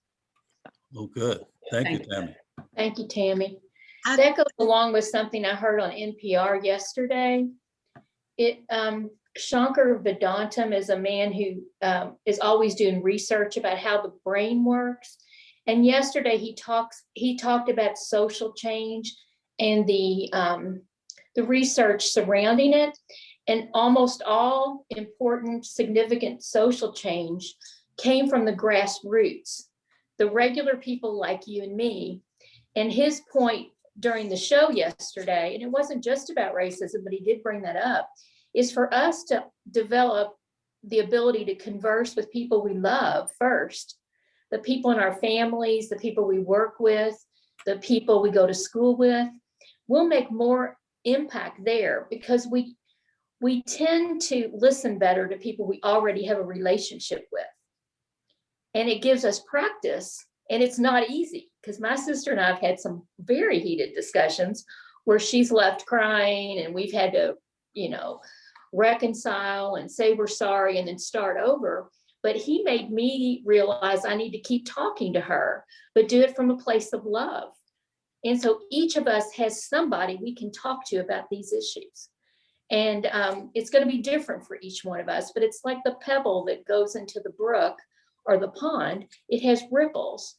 Oh, good. Thank you, Tammy. Thank you, Tammy. That goes along with something I heard on NPR yesterday. Shankar Vedantam is a man who is always doing research about how the brain works. And yesterday he talked about social change and the research surrounding it. And almost all important, significant social change came from the grassroots, the regular people like you and me. And his point during the show yesterday, and it wasn't just about racism, but he did bring that up, is for us to develop the ability to converse with people we love first, the people in our families, the people we work with, the people we go to school with. We'll make more impact there because we tend to listen better to people we already have a relationship with. And it gives us practice, and it's not easy because my sister and I have had some very heated discussions where she's left crying and we've had to, reconcile and say we're sorry and then start over. But he made me realize I need to keep talking to her, but do it from a place of love. And so each of us has somebody we can talk to about these issues. And it's going to be different for each one of us, but it's like the pebble that goes into the brook or the pond. It has ripples.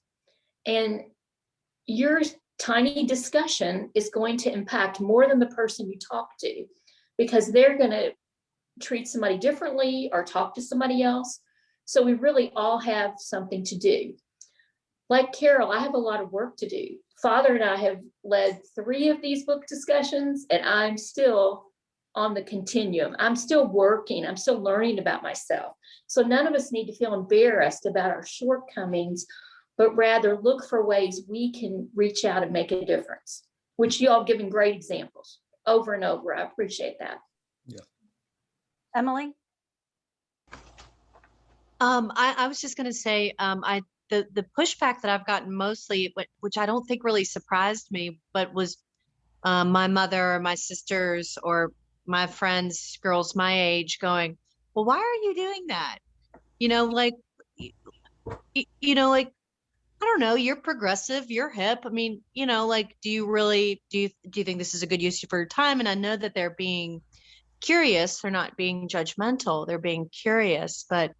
And your tiny discussion is going to impact more than the person you talk to, because they're going to treat somebody differently or talk to somebody else. So we really all have something to do. Like Carol, I have a lot of work to do. Father and I have led 3 of these book discussions, and I'm still on the continuum. I'm still working. I'm still learning about myself. So none of us need to feel embarrassed about our shortcomings, but rather look for ways we can reach out and make a difference, which you all given great examples over and over. I appreciate that. Yeah. Emily? I was just going to say, the pushback that I've gotten mostly, which I don't think really surprised me, but was my mother or my sisters or my friends, girls my age, going, well, why are you doing that? You know, like, like, I don't know, you're progressive, you're hip. I mean, like, do you think this is a good use for your time? And I know that they're being curious, they're not being judgmental, they're being curious, but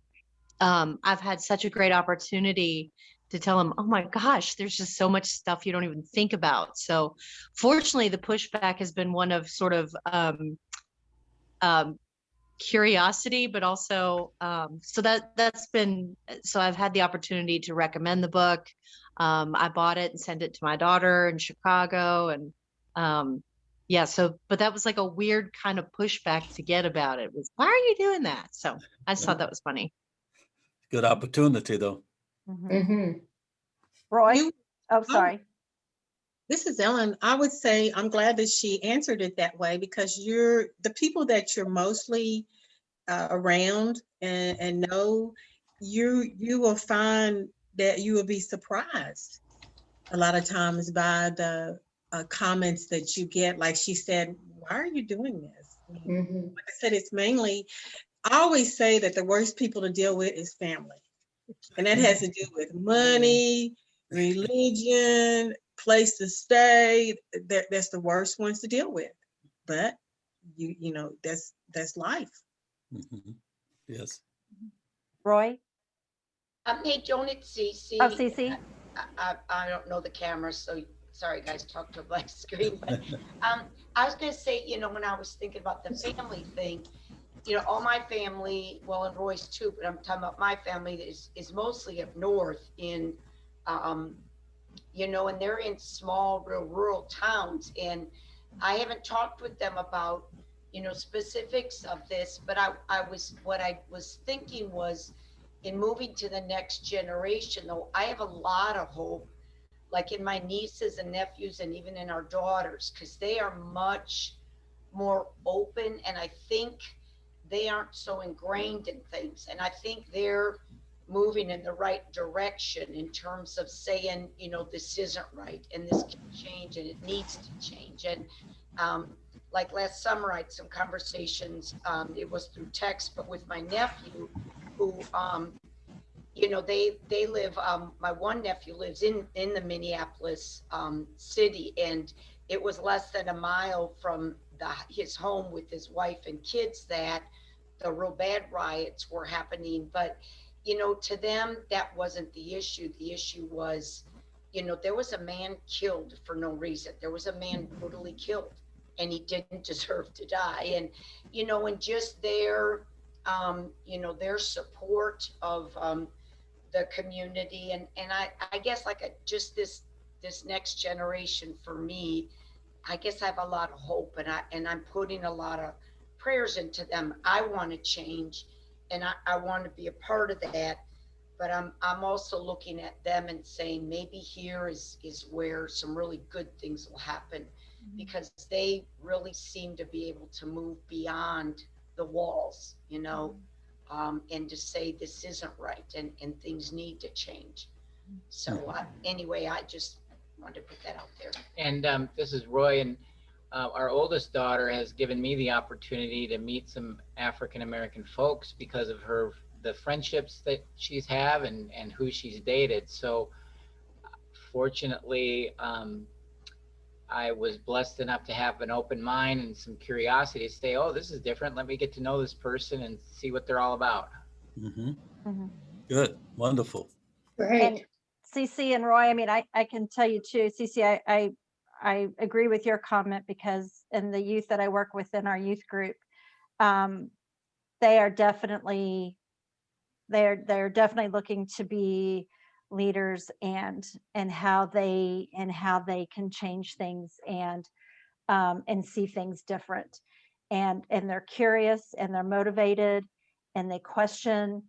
I've had such a great opportunity to tell them, oh my gosh, there's just so much stuff you don't even think about. So fortunately, the pushback has been one of sort of curiosity, but also so I've had the opportunity to recommend the book. I bought it and sent it to my daughter in Chicago, and but that was like a weird kind of pushback to get about it. Was, why are you doing that? So I just thought that was funny. Good opportunity, though. Roy? Sorry. This is Ellen. I would say I'm glad that she answered it that way, because the people that you're mostly around and know, you will find that you will be surprised a lot of times by the comments that you get. Like she said, why are you doing this? Like I said, it's mainly, I always say that the worst people to deal with is family. And that has to do with money, religion, place to stay. That's the worst ones to deal with. But you know, that's life. Yes. Roy? Hey, Joan, it's Cece. Oh, Cece. I don't know the camera, so sorry, guys, talk to a blank screen. But I was going to say, when I was thinking about the family thing, all my family, well, and Roy's too, but I'm talking about my family is mostly up north in, and they're in small, real rural towns. And I haven't talked with them about, specifics of this, but what I was thinking was, in moving to the next generation, though, I have a lot of hope, like in my nieces and nephews and even in our daughters, because they are much more open, and I think they aren't so ingrained in things. And I think they're moving in the right direction in terms of saying, this isn't right and this can change and it needs to change. And like last summer, I had some conversations, it was through text, but with my nephew, who, they live, my one nephew lives in the Minneapolis city, and it was less than a mile from his home with his wife and kids that the real bad riots were happening. But, to them, that wasn't the issue. The issue was, there was a man killed for no reason. There was a man brutally killed, and he didn't deserve to die. And, and just their support of the community. And I guess just this next generation for me, I guess I have a lot of hope, and I'm putting a lot of prayers into them. I want to change, and I want to be a part of that. But I'm also looking at them and saying, maybe here is where some really good things will happen, because they really seem to be able to move beyond the walls, and to say this isn't right, and things need to change. So anyway, I just wanted to put that out there. And this is Roy, and our oldest daughter has given me the opportunity to meet some African American folks because of the friendships that she's have and who she's dated. So fortunately, I was blessed enough to have an open mind and some curiosity to say, oh, this is different. Let me get to know this person and see what they're all about. Good. Wonderful. Great. Cece and Roy, I mean, I can tell you too, Cece, I agree with your comment, because in the youth that I work with in our youth group, they are definitely, they're definitely looking to be leaders, and how they can change things, and see things different. And they're curious, and they're motivated, and they question.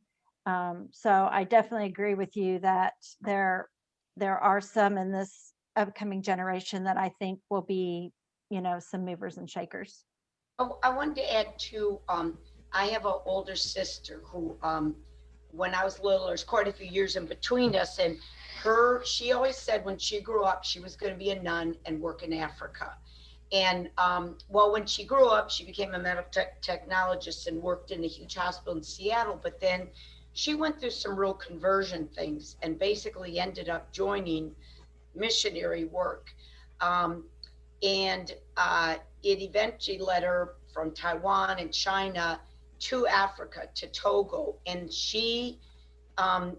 So I definitely agree with you that there are some in this upcoming generation that I think will be, some movers and shakers. Oh, I wanted to add too, I have an older sister who, when I was little, there's quite a few years in between us, and she always said when she grew up, she was going to be a nun and work in Africa. And well, when she grew up, she became a medical technologist and worked in a huge hospital in Seattle. But then she went through some real conversion things and basically ended up joining missionary work. And it eventually led her from Taiwan and China to Africa, to Togo. And she,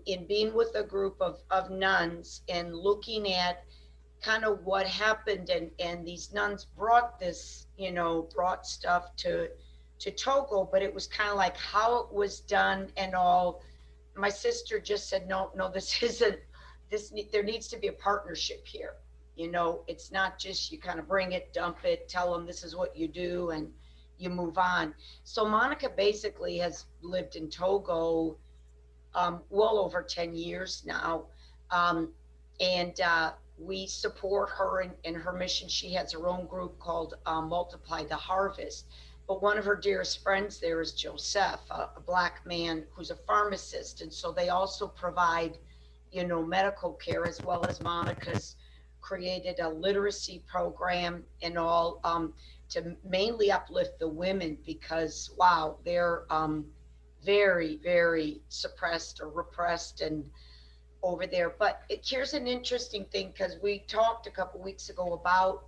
in being with a group of nuns and looking at kind of what happened, and these nuns brought this, brought stuff to Togo, but it was kind of like how it was done and all. My sister just said, no, this isn't, there needs to be a partnership here. It's not just you kind of bring it, dump it, tell them this is what you do, and you move on. So Monica basically has lived in Togo well over 10 years now. And we support her in her mission. She has her own group called Multiply the Harvest. But one of her dearest friends there is Joseph, a Black man who's a pharmacist. And so they also provide, medical care, as well as Monica's created a literacy program and all, to mainly uplift the women, because, wow, they're very, very suppressed or repressed and over there. But here's an interesting thing, because we talked a couple weeks ago about,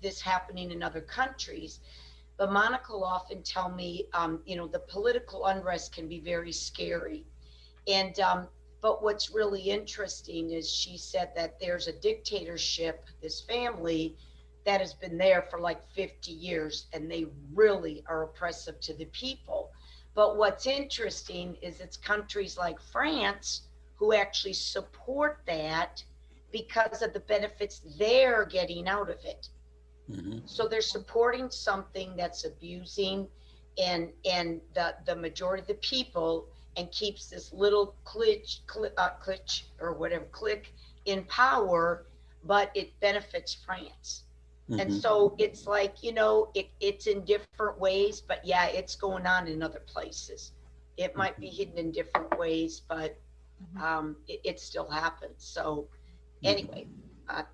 this happening in other countries. But Monica will often tell me, the political unrest can be very scary. And, but what's really interesting is she said that there's a dictatorship, this family that has been there for like 50 years, and they really are oppressive to the people. But what's interesting is it's countries like France who actually support that because of the benefits they're getting out of it. Mm-hmm. So they're supporting something that's abusing and the majority of the people, and keeps this little clique or whatever clique in power, but it benefits France. Mm-hmm. And so it's like, it's in different ways, but yeah, it's going on in other places. It might be hidden in different ways, but it still happens. So anyway,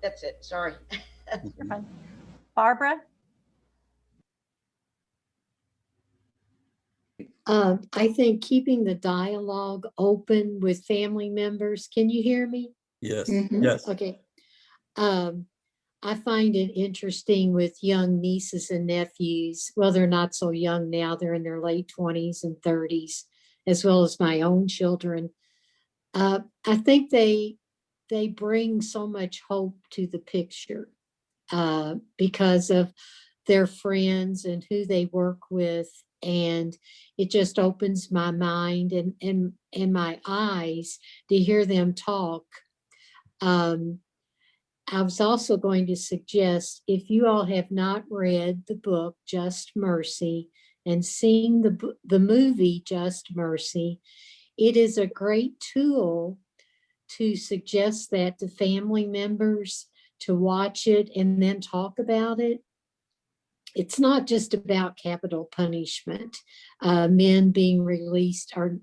that's it. Sorry. You're fine. Barbara? I think keeping the dialogue open with family members. Can you hear me? Yes. Mm-hmm. Yes. Okay. I find it interesting with young nieces and nephews. Well, they're not so young now. They're in their late 20s and 30s, as well as my own children. I think they bring so much hope to the picture because of their friends and who they work with. And it just opens my mind and my eyes to hear them talk. I was also going to suggest, if you all have not read the book Just Mercy and seen the movie Just Mercy, it is a great tool to suggest that to family members to watch it and then talk about it. It's not just about capital punishment, men being released or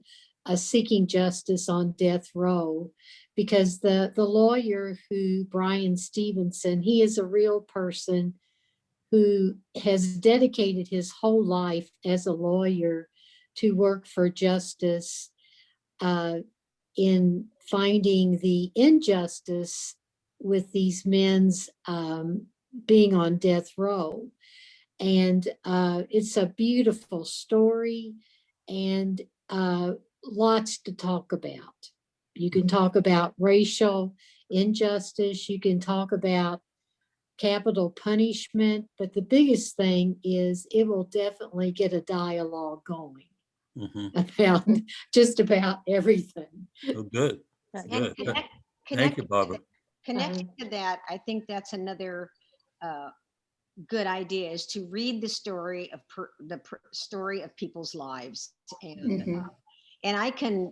seeking justice on death row, because the lawyer who, Brian Stevenson, he is a real person who has dedicated his whole life as a lawyer to work for justice in finding the injustice with these men's being on death row. And it's a beautiful story and lots to talk about. You can talk about racial injustice. You can talk about capital punishment, but the biggest thing is it will definitely get a dialogue going about just about everything. Oh, good. And Good. Connect, Thank you, Barbara. connecting to that, I think that's another good idea, is to read the story of story of people's lives, and I can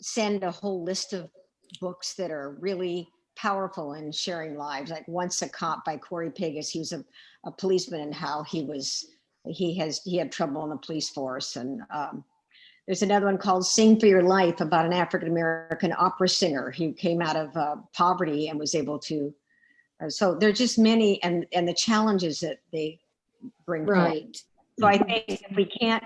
send a whole list of books that are really powerful in sharing lives, like Once a Cop by Corey Pigus. He was a policeman, and how he had trouble in the police force. And there's another one called Sing for Your Life, about an African-American opera singer who came out of poverty and was able to, so there's just many, and the challenges that they bring forward. So I think if we can't,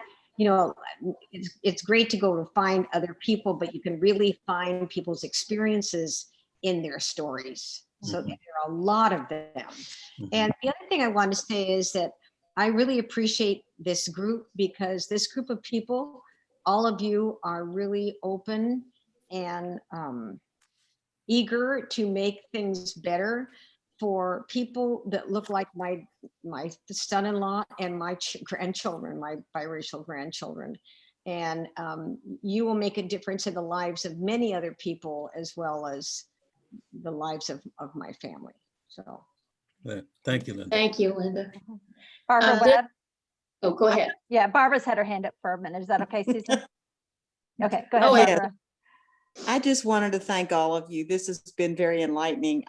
it's great to go to find other people, but you can really find people's experiences in their stories. So there are a lot of them. And the other thing I want to say is that I really appreciate this group, because this group of people, all of you are really open and eager to make things better for people that look like my son-in-law and my grandchildren, my biracial grandchildren. And you will make a difference in the lives of many other people, as well as the lives of my family. So thank you, Linda. Thank you, Linda. Barbara Webb. Oh, go ahead. Yeah, Barbara's had her hand up for a minute. Is that okay, Susan? Okay, go ahead, Oh, yeah. Barbara. I just wanted to thank all of you. This has been very enlightening.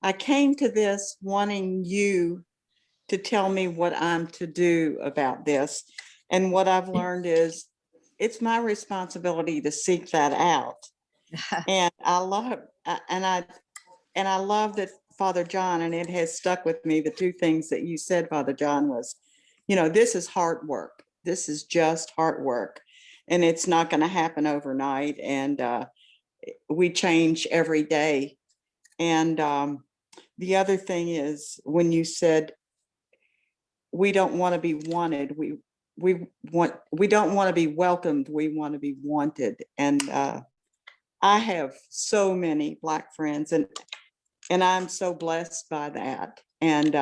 I came to this wanting you to tell me what I'm to do about this. And what I've learned is it's my responsibility to seek that out. And I love that, Father John, and it has stuck with me, the two things that you said, Father John, was, this is hard work. This is just hard work. And it's not going to happen overnight. And we change every day. And the other thing is, when you said we don't want to be wanted, we don't want to be welcomed, we want to be wanted. And I have so many Black friends, and I'm so blessed by that. And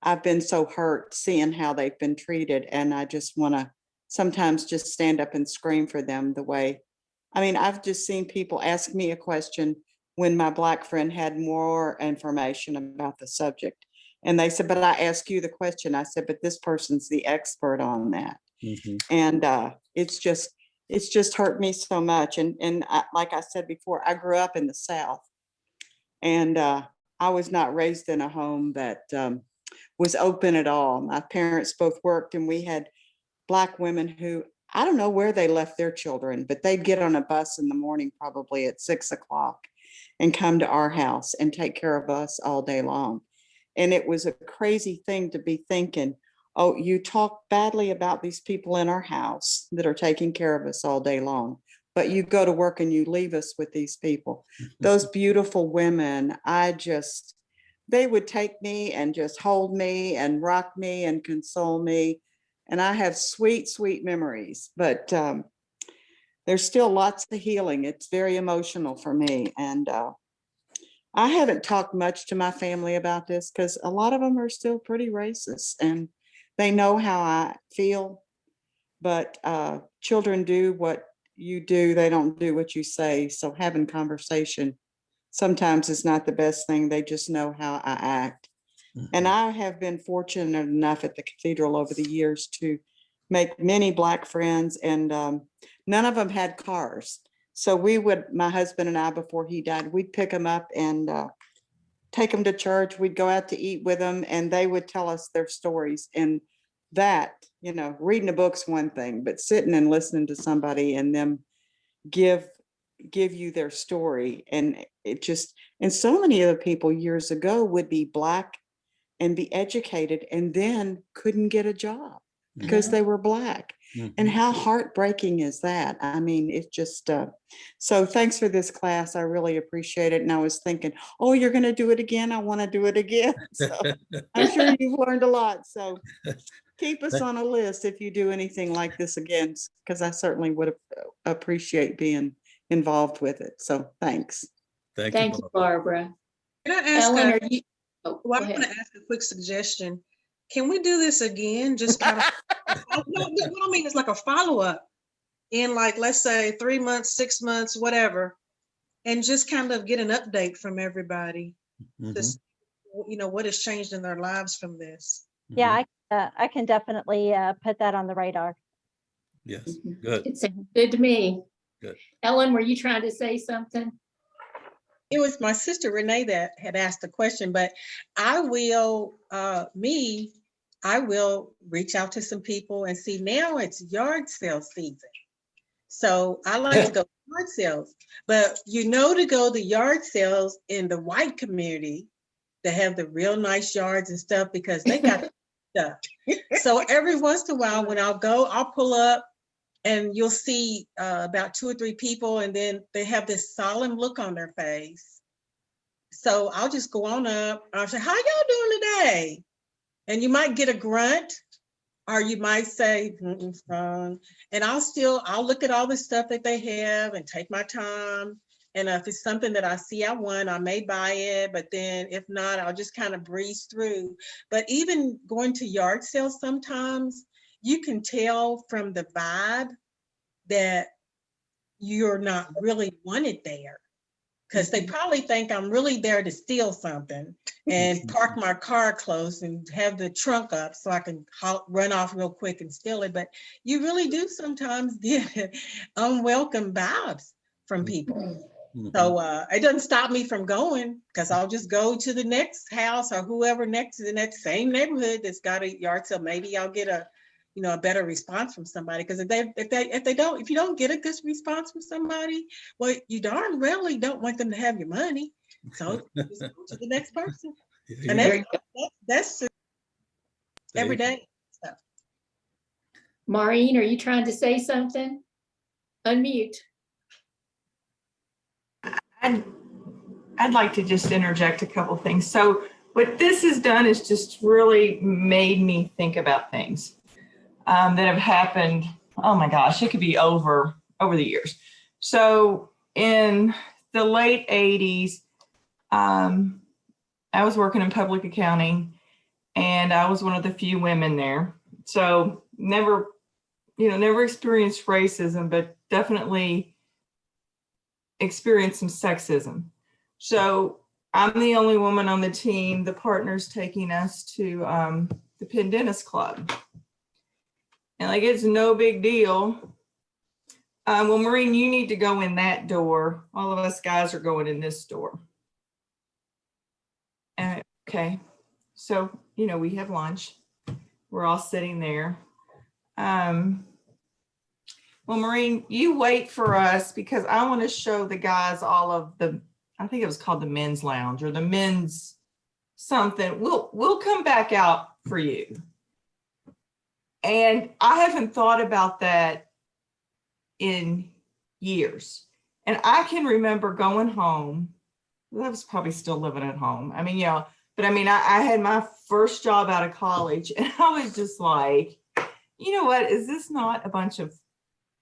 I've been so hurt seeing how they've been treated, and I just want to sometimes just stand up and scream for them. I've just seen people ask me a question when my Black friend had more information about the subject. And they said, but I asked you the question. I said, but this person's the expert on that. And it's just hurt me so much. And like I said before, I grew up in the South, and I was not raised in a home that was open at all. My parents both worked, and we had Black women who, I don't know where they left their children, but they'd get on a bus in the morning, probably at 6 o'clock, and come to our house and take care of us all day long. And it was a crazy thing to be thinking, oh, you talk badly about these people in our house that are taking care of us all day long, but you go to work and you leave us with these people. Those beautiful women, they would take me and just hold me and rock me and console me. And I have sweet, sweet memories, but there's still lots of healing. It's very emotional for me. And I haven't talked much to my family about this, because a lot of them are still pretty racist, and they know how I feel. But children do what you do. They don't do what you say. So having conversation sometimes is not the best thing. They just know how I act. And I have been fortunate enough at the cathedral over the years to make many Black friends, and none of them had cars. So my husband and I, before he died, we'd pick them up and take them to church. We'd go out to eat with them, and they would tell us their stories. And that, reading a book's one thing, but sitting and listening to somebody and them give you their story. And and so many other people years ago would be Black and be educated and then couldn't get a job because they were Black. And how heartbreaking is that? It's just, so thanks for this class. I really appreciate it. And I was thinking, oh, you're going to do it again. I want to do it again. So I'm sure you've learned a lot. So keep us on a list if you do anything like this again, because I certainly would appreciate being involved with it. So thanks. Thank you, Barbara. Can I ask Ellen, a, are you? Oh, well, go I want ahead. to ask a quick suggestion. Can we do this again? Just kind of, no, what I mean is like a follow-up in like, let's say 3 months, 6 months, whatever, and just kind of get an update from everybody. Just, what has changed in their lives from this. Yeah, I can definitely put that on the radar. Yes, good. It sounds good to me. Good. Ellen, were you trying to say something? It was my sister Renee that had asked the question, but I will, I will reach out to some people and see, now it's yard sale season. So I like to go to yard sales, but to go to yard sales in the white community that have the real nice yards and stuff, because they got stuff. So every once in a while when I'll go, I'll pull up and you'll see about 2 or 3 people, and then they have this solemn look on their face. So I'll just go on up. I'll say, how y'all doing today? And you might get a grunt, or you might say, fine. And I'll look at all the stuff that they have and take my time. And if it's something that I see I want, I may buy it, but then if not, I'll just kind of breeze through. But even going to yard sales, sometimes you can tell from the vibe that you're not really wanted there, because they probably think I'm really there to steal something and park my car close and have the trunk up so I can run off real quick and steal it. But you really do sometimes get unwelcome vibes from people. So it doesn't stop me from going, because I'll just go to the next house or whoever next to the next same neighborhood that's got a yard sale. Maybe I'll get a better response from somebody. Because if you don't get a good response from somebody, well, you darn really don't want them to have your money. So just go to the next person. And that's every day. So. Maureen, are you trying to say something? Unmute. I'd like to just interject a couple things. So what this has done is just really made me think about things that have happened. Oh my gosh, it could be over the years. So in the late 80s, I was working in public accounting, and I was one of the few women there. So never experienced racism, but definitely experienced some sexism. So I'm the only woman on the team. The partner's taking us to the Penn Dentist Club. And like, it's no big deal. Well, Maureen, you need to go in that door. All of us guys are going in this door. Okay. So, we have lunch. We're all sitting there. Well, Maureen, you wait for us, because I want to show the guys all of I think it was called the men's lounge or the men's something. We'll come back out for you. And I haven't thought about that in years. And I can remember going home. I was probably still living at home. I mean, but I had my first job out of college, and I was just like, you know what, is this not a bunch of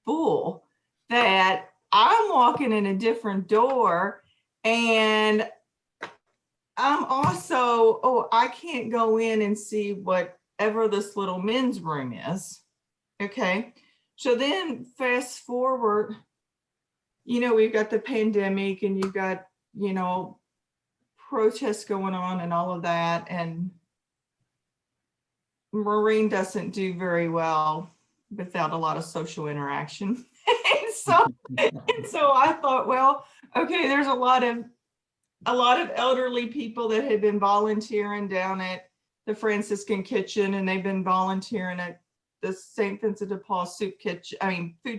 bull that I'm walking in a different door, and I'm also, I can't go in and see whatever this little men's room is. Okay. So then fast forward, we've got the pandemic, and you've got, protests going on and all of that. And Maureen doesn't do very well without a lot of social interaction. and so I thought, well, okay, there's a lot of elderly people that had been volunteering down at the Franciscan Kitchen, and they've been volunteering at the St. Vincent de Paul food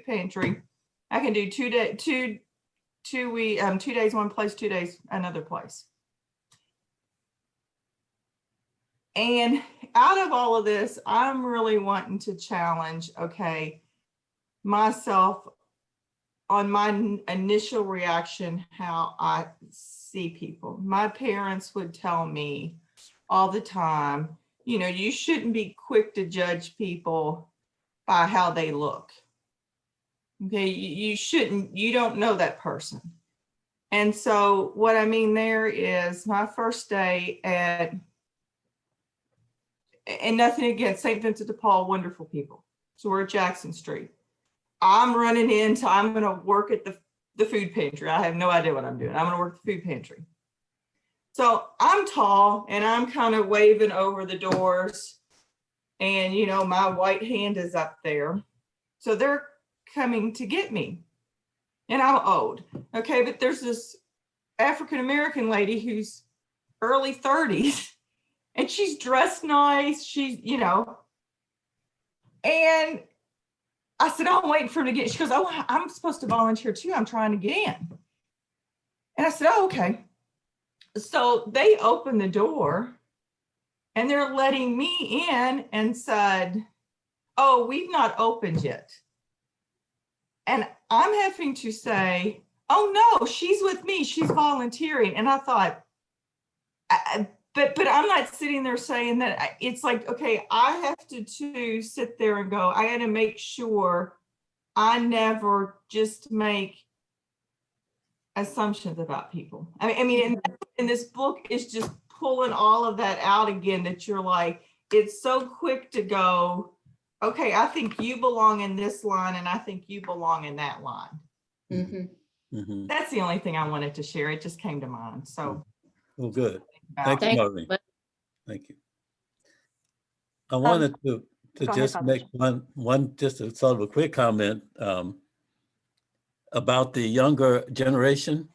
pantry. I can do 2 days one place, 2 days another place. And out of all of this, I'm really wanting to challenge, myself on my initial reaction, how I see people. My parents would tell me all the time, you shouldn't be quick to judge people by how they look. Okay, you shouldn't, you don't know that person. And so what I mean there is my first day at, and nothing against St. Vincent de Paul, wonderful people. So we're at Jackson Street. I'm running into, I'm going to work at the food pantry. I have no idea what I'm doing. I'm going to work at the food pantry. So I'm tall and I'm kind of waving over the doors, and you know, my white hand is up there. So they're coming to get me, and I'm old. Okay, but there's this African-American lady who's early 30s and she's dressed nice. She's, you know, and I said, oh, I'm waiting for him to get, she goes, oh, I'm supposed to volunteer too. I'm trying to get in. And I said, oh, okay. So they opened the door and they're letting me in and said, oh, we've not opened yet. And I'm having to say, oh no, she's with me, she's volunteering. And I thought, but I'm not sitting there saying that. It's like, okay, I have to sit there and go, I got to make sure I never just make assumptions about people. I mean, and this book is just pulling all of that out again, that you're like, it's so quick to go, okay, I think you belong in this line and I think you belong in that line. Mm-hmm. That's the only thing I wanted to share. It just came to mind. So, well, good. Thank you, Maureen. Thank you. I wanted to just make one just a sort of a quick comment about the younger generation.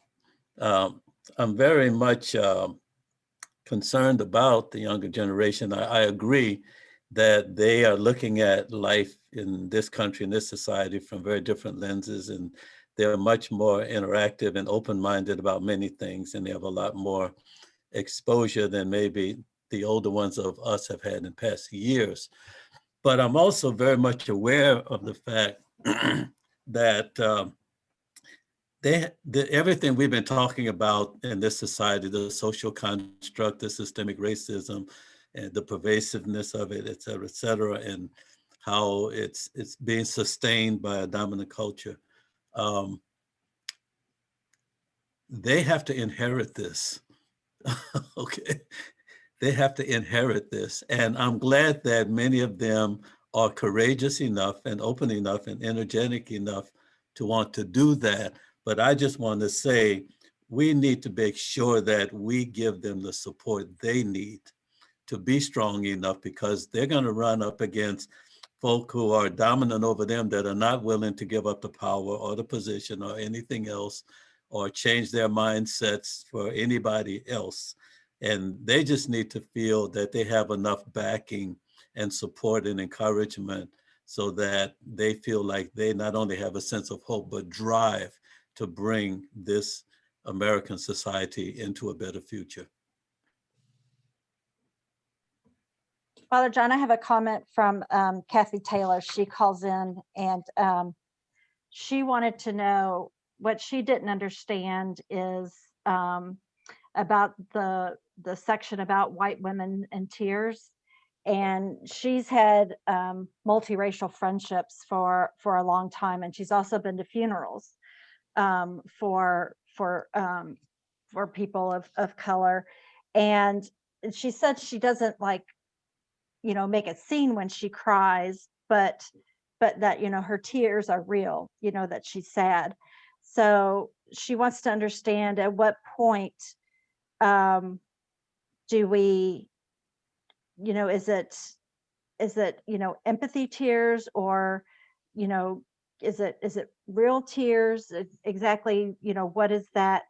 I'm very much concerned about the younger generation. I agree that they are looking at life in this country, in this society, from very different lenses, and they're much more interactive and open-minded about many things, and they have a lot more exposure than maybe the older ones of us have had in past years. But I'm also very much aware of the fact that everything we've been talking about in this society, the social construct, the systemic racism, and the pervasiveness of it, et cetera, and how it's being sustained by a dominant culture. They have to inherit this, okay? They have to inherit this. And I'm glad that many of them are courageous enough and open enough and energetic enough to want to do that. But I just want to say, we need to make sure that we give them the support they need to be strong enough, because they're going to run up against folk who are dominant over them, that are not willing to give up the power or the position or anything else, or change their mindsets for anybody else. And they just need to feel that they have enough backing and support and encouragement, so that they feel like they not only have a sense of hope, but drive to bring this American society into a better future. Father John, I have a comment from Kathy Taylor. She calls in, and she wanted to know, what she didn't understand is about the section about white women in tears. And she's had multiracial friendships for a long time, and she's also been to funerals for people of color. And she said she doesn't make a scene when she cries, but that, her tears are real, that she's sad. So she wants to understand, at what point do we, is it empathy tears, or is it real tears? Exactly, what is that?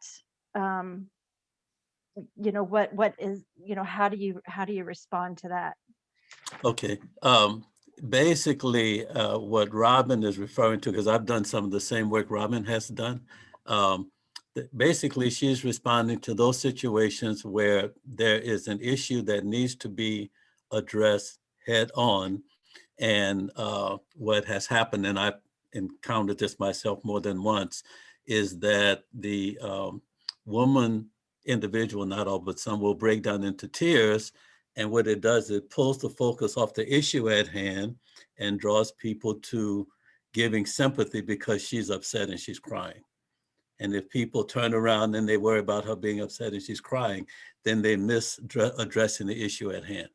What is, how do you respond to that? Okay. Basically, what Robin is referring to, because I've done some of the same work Robin has done, basically she's responding to those situations where there is an issue that needs to be addressed head on. And what has happened, and I've encountered this myself more than once, is that the woman individual, not all, but some, will break down into tears. And what it does, it pulls the focus off the issue at hand and draws people to giving sympathy because she's upset and she's crying. And if people turn around and they worry about her being upset and she's crying, then they miss addressing the issue at hand.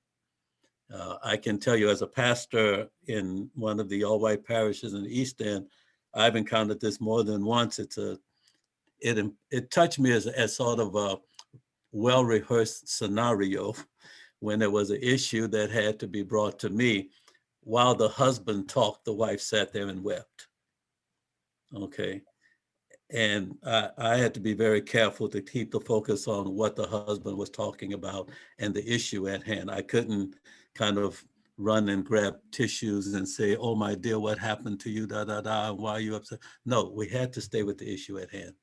I can tell you, as a pastor in one of the all-white parishes in the East End, I've encountered this more than once. It touched me as sort of a well-rehearsed scenario when there was an issue that had to be brought to me. While the husband talked, the wife sat there and wept. Okay. And I had to be very careful to keep the focus on what the husband was talking about and the issue at hand. I couldn't kind of run and grab tissues and say, oh, my dear, what happened to you, da, da, da, why are you upset? No, we had to stay with the issue at hand.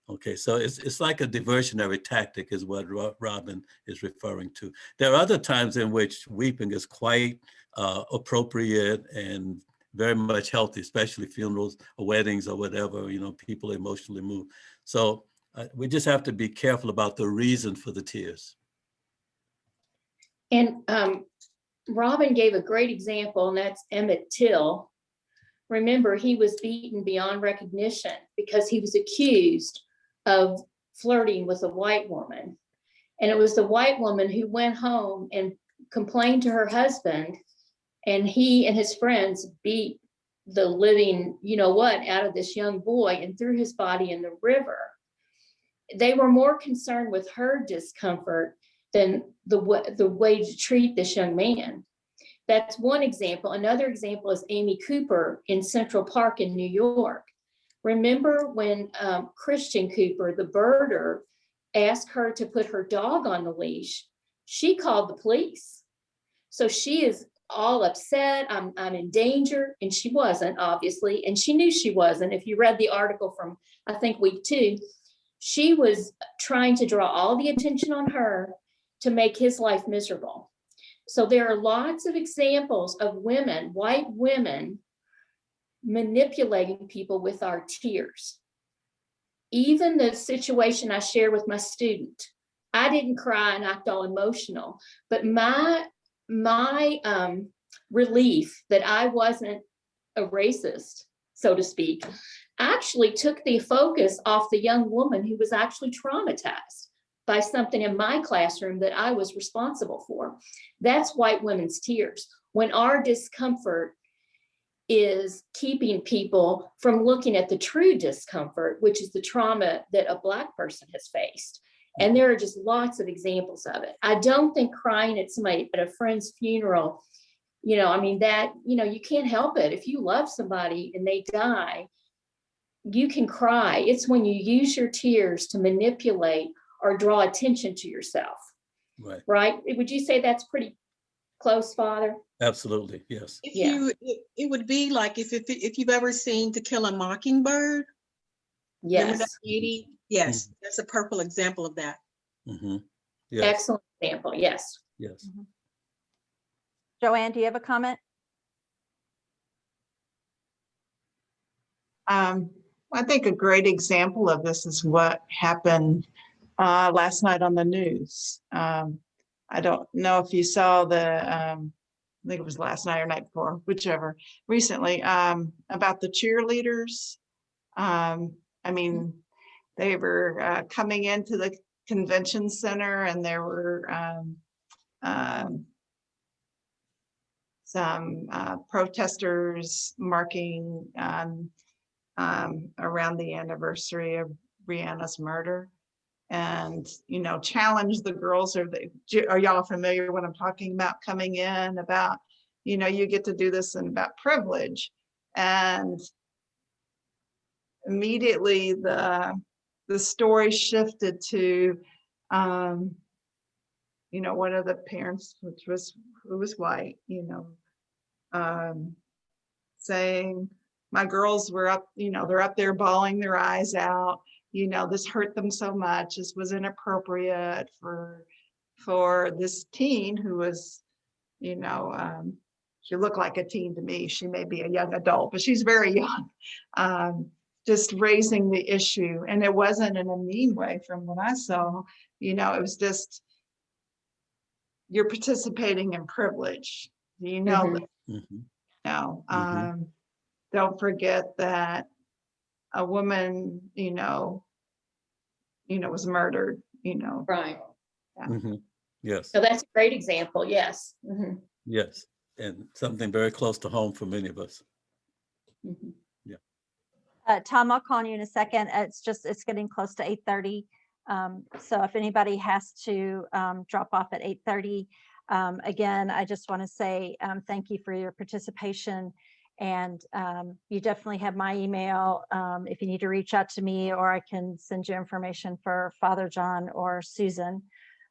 Okay, so it's like a diversionary tactic is what Robin is referring to. There are other times in which weeping is quite appropriate and very much healthy, especially funerals or weddings or whatever, people emotionally move. So we just have to be careful about the reason for the tears. And Robin gave a great example, and that's Emmett Till. Remember, he was beaten beyond recognition because he was accused of flirting with a white woman. And it was the white woman who went home and complained to her husband, and he and his friends beat the living, out of this young boy and threw his body in the river. They were more concerned with her discomfort than the way to treat this young man. That's one example. Another example is Amy Cooper in Central Park in New York. Remember when Christian Cooper, the birder, asked her to put her dog on the leash? She called the police. So she is all upset. I'm in danger. And she wasn't, obviously. And she knew she wasn't. If you read the article from, I think, week 2, she was trying to draw all the attention on her to make his life miserable. So there are lots of examples of women, white women, manipulating people with our tears. Even the situation I shared with my student, I didn't cry and act all emotional, but my relief that I wasn't a racist, so to speak, actually took the focus off the young woman who was actually traumatized by something in my classroom that I was responsible for. That's white women's tears. When our discomfort is keeping people from looking at the true discomfort, which is the trauma that a Black person has faced. And there are just lots of examples of it. I don't think crying at somebody at a friend's funeral, you can't help it. If you love somebody and they die, you can cry. It's when you use your tears to manipulate or draw attention to yourself. Right? Would you say that's pretty close, Father? Absolutely, yes. It would be like if you've ever seen To Kill a Mockingbird. Yes. Remember that lady? Yes, that's a purple example of that. Mm-hmm. Yes. Excellent example. Yes. Yes. Mm-hmm. Joanne, do you have a comment? I think a great example of this is what happened last night on the news. I don't know if you saw I think it was last night or night before, whichever, recently, about the cheerleaders. They were coming into the convention center, and there were some protesters marking around the anniversary of Brianna's murder, and challenge the girls. Are y'all familiar what I'm talking about? Coming in about, you get to do this, and about privilege. And immediately the story shifted to one of the parents, who was white, saying, my girls were up, they're up there bawling their eyes out, this hurt them so much, this was inappropriate for this teen who was, she looked like a teen to me. She may be a young adult, but she's very young. Just raising the issue. And it wasn't in a mean way from what I saw, it was just, you're participating in privilege. don't forget that a woman, was murdered, Right. Mhm. Yes, So that's a great example. Yes. Mhm. yes. And something very close to home for many of us. Mhm. Tom, I'll call you in a second. It's getting close to 8:30. So if anybody has to drop off at 8:30, again, I just want to say thank you for your participation. And you definitely have my email if you need to reach out to me, or I can send you information for Father John or Susan.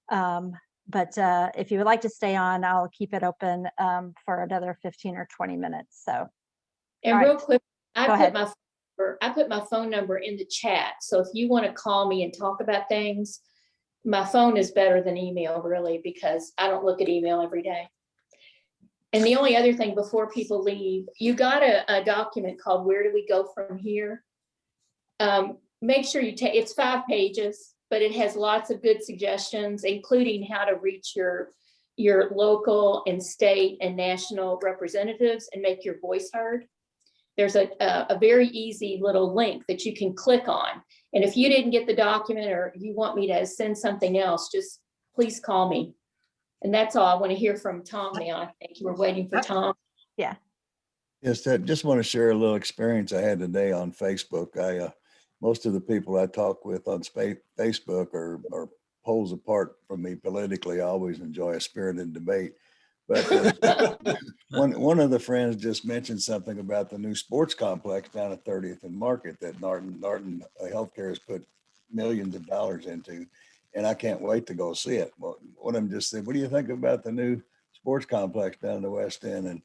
But if you would like to stay on, I'll keep it open for another 15 or 20 minutes. So, And all real right. quick, Go ahead. I put my phone number in the chat. So if you want to call me and talk about things, my phone is better than email, really, because I don't look at email every day. And the only other thing before people leave, you got a document called Where Do We Go From Here? Make sure you take, it's 5 pages, but it has lots of good suggestions, including how to reach your local and state and national representatives and make your voice heard. There's a very easy little link that you can click on. And if you didn't get the document or you want me to send something else, just please call me. And that's all. I want to hear from Tom now. I think we're waiting for Tom. Yeah. Yes, I just want to share a little experience I had today on Facebook. Most of the people I talk with on Facebook are poles apart from me politically. I always enjoy a spirited debate. But one of the friends just mentioned something about the new sports complex down at 30th and Market that Norton Healthcare has put millions of dollars into, and I can't wait to go see it. Well, one of them just said, "What do you think about the new sports complex down in the West End?" And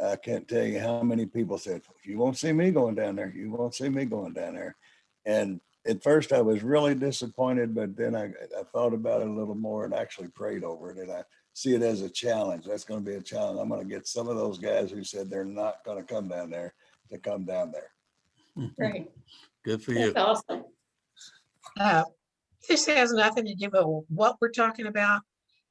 I can't tell you how many people said, "You won't see me going down there. You won't see me going down there." And at first I was really disappointed, but then I thought about it a little more and actually prayed over it. And I see it as a challenge. That's going to be a challenge. I'm going to get some of those guys who said they're not going to come down there to come down there. Great. Good for you. That's awesome. This has nothing to do with what we're talking about,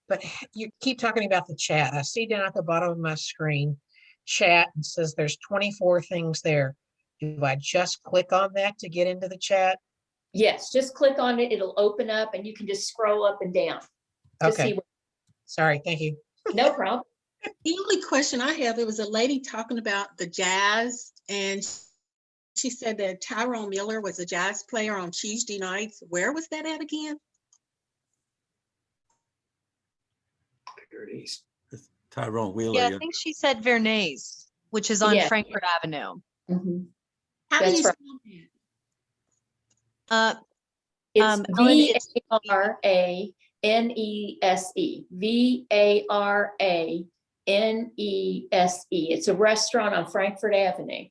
but you keep talking about the chat. I see down at the bottom of my screen, chat, and says there's 24 things there. Do I just click on that to get into the chat? Yes, just click on it. It'll open up and you can just scroll up and down to Okay. see. Sorry, thank you. No problem. The only question I have, there was a lady talking about the jazz, and she said that Tyrone Miller was a jazz player on Tuesday nights. Where was that at again? Tyrone Wheeler. Yeah, I Yeah. think she said Vernay's, which is on Yeah. Frankfurt Avenue. Mhm. How do That's you right. spell that? It's Ellen, it's VARANESE. VARANESE. It's a restaurant on Frankfurt Avenue.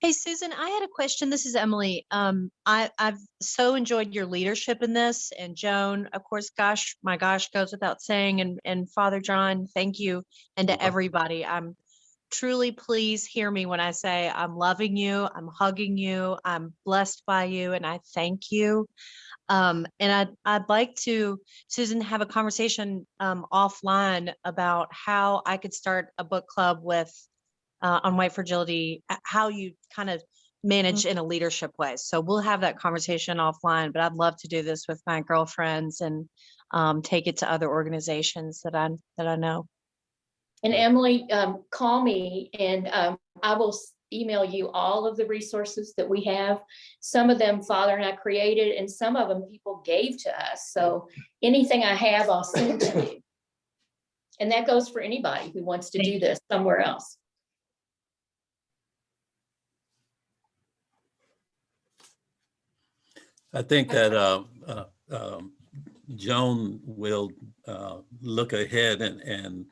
Hey, Susan, I had a question. This is Emily. I've so enjoyed your leadership in this, and Joan, of course, my gosh, goes without saying, and Father John, thank you, and to everybody. I'm truly, please hear me when I say I'm loving you, I'm hugging you, I'm blessed by you, and I thank you. And I'd like to, Susan, have a conversation offline about how I could start a book club with on white fragility, how you kind of manage in a leadership way. So we'll have that conversation offline, but I'd love to do this with my girlfriends and take it to other organizations that I know. And Emily, call me and I will email you all of the resources that we have. Some of them Father and I created, and some of them people gave to us. So anything I have, I'll send to you. And that goes for anybody who wants to do this somewhere else. I think that Joan will look ahead and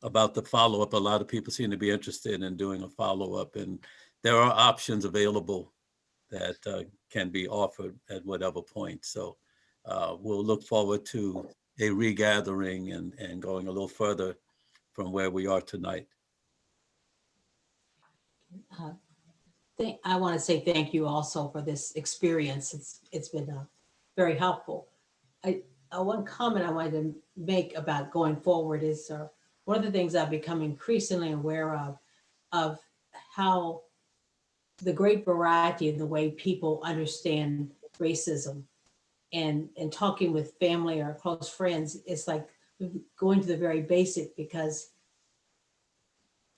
about the follow-up. A lot of people seem to be interested in doing a follow-up, and there are options available that can be offered at whatever point. So we'll look forward to a regathering and going a little further from where we are tonight. I want to say thank you also for this experience. It's been very helpful. One comment I wanted to make about going forward is one of the things I've become increasingly aware of how the great variety in the way people understand racism, and talking with family or close friends, it's like going to the very basic, because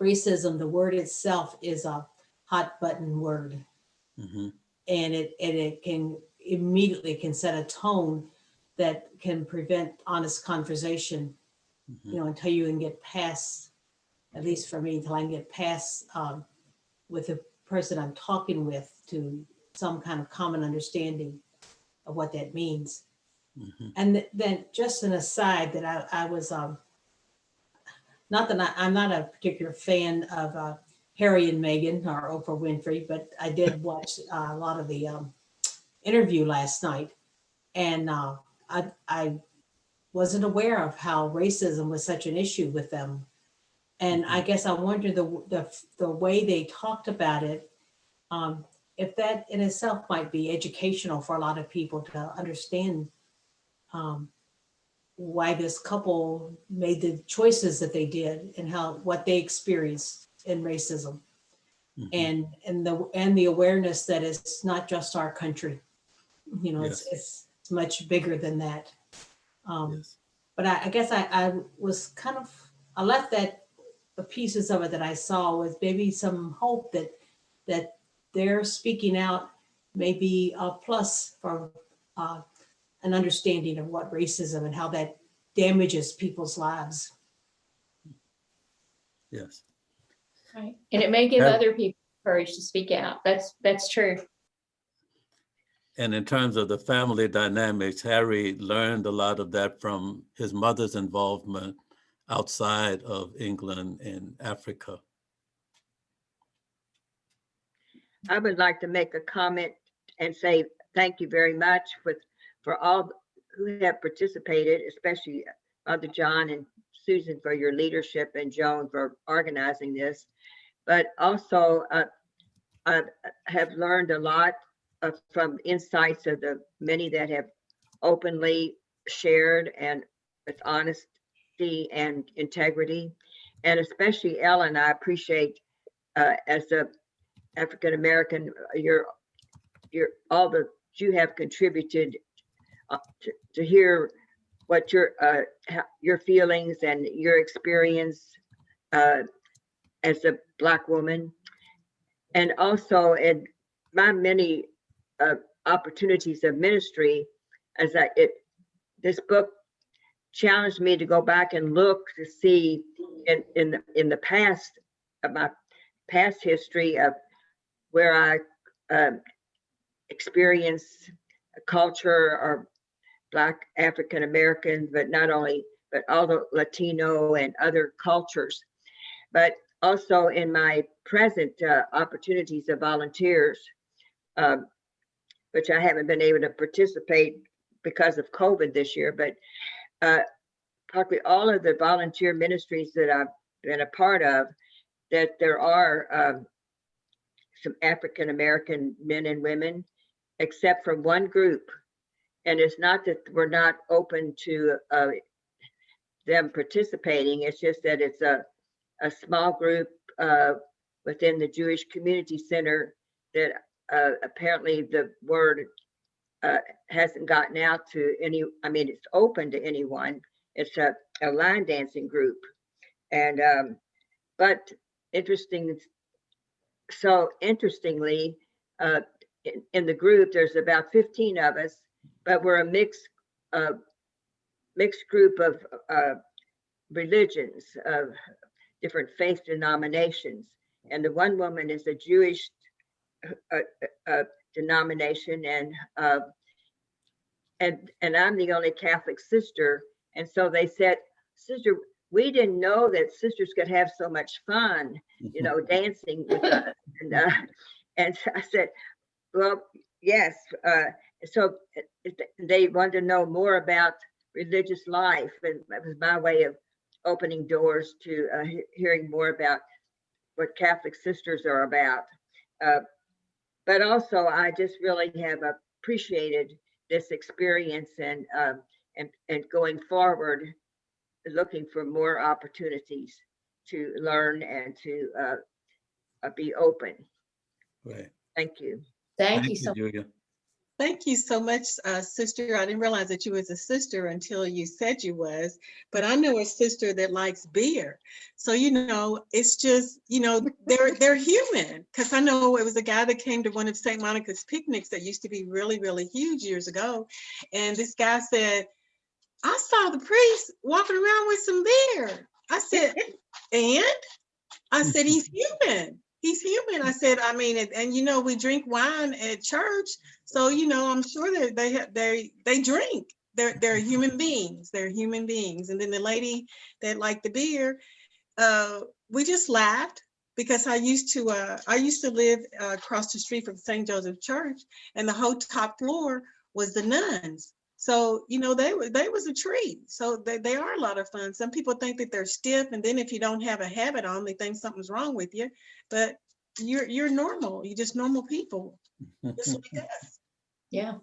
racism, the word itself, is a hot button word. Mhm. And it can immediately can set a tone that can prevent honest conversation, you know, until you can get past, at least for me, until I can get past with the person I'm talking with to some kind of common understanding of what that means. And then just an aside that I was, not that I'm not a particular fan of Harry and Meghan or Oprah Winfrey, but I did watch a lot of the interview last night. And I wasn't aware of how racism was such an issue with them. And I guess I wonder the way they talked about it, if that in itself might be educational for a lot of people to understand why this couple made the choices that they did, and what they experienced in racism, and the awareness that it's not just our country. You know, Yes. it's much bigger than that. Yes. But I guess I was kind of, I left that, the pieces of it that I saw with maybe some hope that their speaking out may be a plus for an understanding of what racism and how that damages people's lives. Yes. Right. And it may give Have- other people courage to speak out. That's true. And in terms of the family dynamics, Harry learned a lot of that from his mother's involvement outside of England and Africa. I would like to make a comment and say thank you very much for all who have participated, especially Mother John and Susan for your leadership, and Joan for organizing this. But also, I have learned a lot from insights of the many that have openly shared and with honesty and integrity. And especially Ellen, I appreciate as a African American, your all that you have contributed to hear what your feelings and your experience as a Black woman, and also in my many opportunities of ministry, as this book challenged me to go back and look to see in the past of my past history of where I experienced a culture or Black African American, but not only, but all the Latino and other cultures, but also in my present opportunities of volunteers, which I haven't been able to participate because of COVID this year, but probably all of the volunteer ministries that I've been a part of, that there are some African American men and women, except for one group. And it's not that we're not open to them participating, it's just that it's a small group within the Jewish Community Center that apparently the word hasn't gotten out to any, I mean, it's open to anyone. It's a line dancing group. And, but interestingly, in the group, there's about 15 of us, but we're a mixed group of religions, of different faith denominations. And the one woman is a Jewish denomination, and I'm the only Catholic sister. And so they said, "Sister, we didn't know that sisters could have so much fun, you know, dancing with us." And I said, "Well, yes." So they wanted to know more about religious life, and that was my way of opening doors to hearing more about what Catholic sisters are about. But also, I just really have appreciated this experience, and going forward, looking for more opportunities to learn and to be open. Right. Thank you. Thank you so much. Julia. Thank you so much, sister. I didn't realize that you was a sister until you said you was, but I know a sister that likes beer. So, you know, it's just, you know, they're human. Because I know it was a guy that came to one of St. Monica's picnics that used to be really, really huge years ago. And this guy said, I saw the priest walking around with some beer. I said, and? I said, he's human. He's human. I said, I mean, and you know, we drink wine at church. So, you know, I'm sure that they drink. They're human beings. They're human beings. And then the lady that liked the beer, we just laughed because I used to live across the street from St. Joseph Church, and the whole top floor was the nuns. So, you know, they was a treat. So they are a lot of fun. Some people think that they're stiff, and then if you don't have a habit on, they think something's wrong with you. But you're normal. You're just normal people. Just like us. Yeah.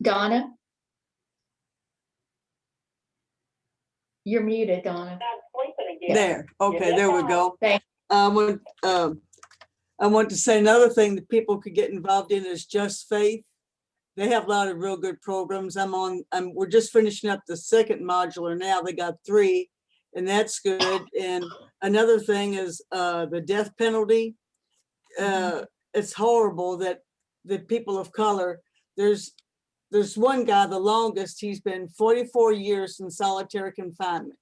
Donna? You're muted, Donna. There, okay, there we go. Thank I want to say another thing that people could get involved in is Just Faith. They have a lot of real good programs. We're just finishing up the second modular now. They got 3, and that's good. And another thing is the death penalty. It's horrible that the people of color, there's one guy, the longest, he's been 44 years in solitary confinement.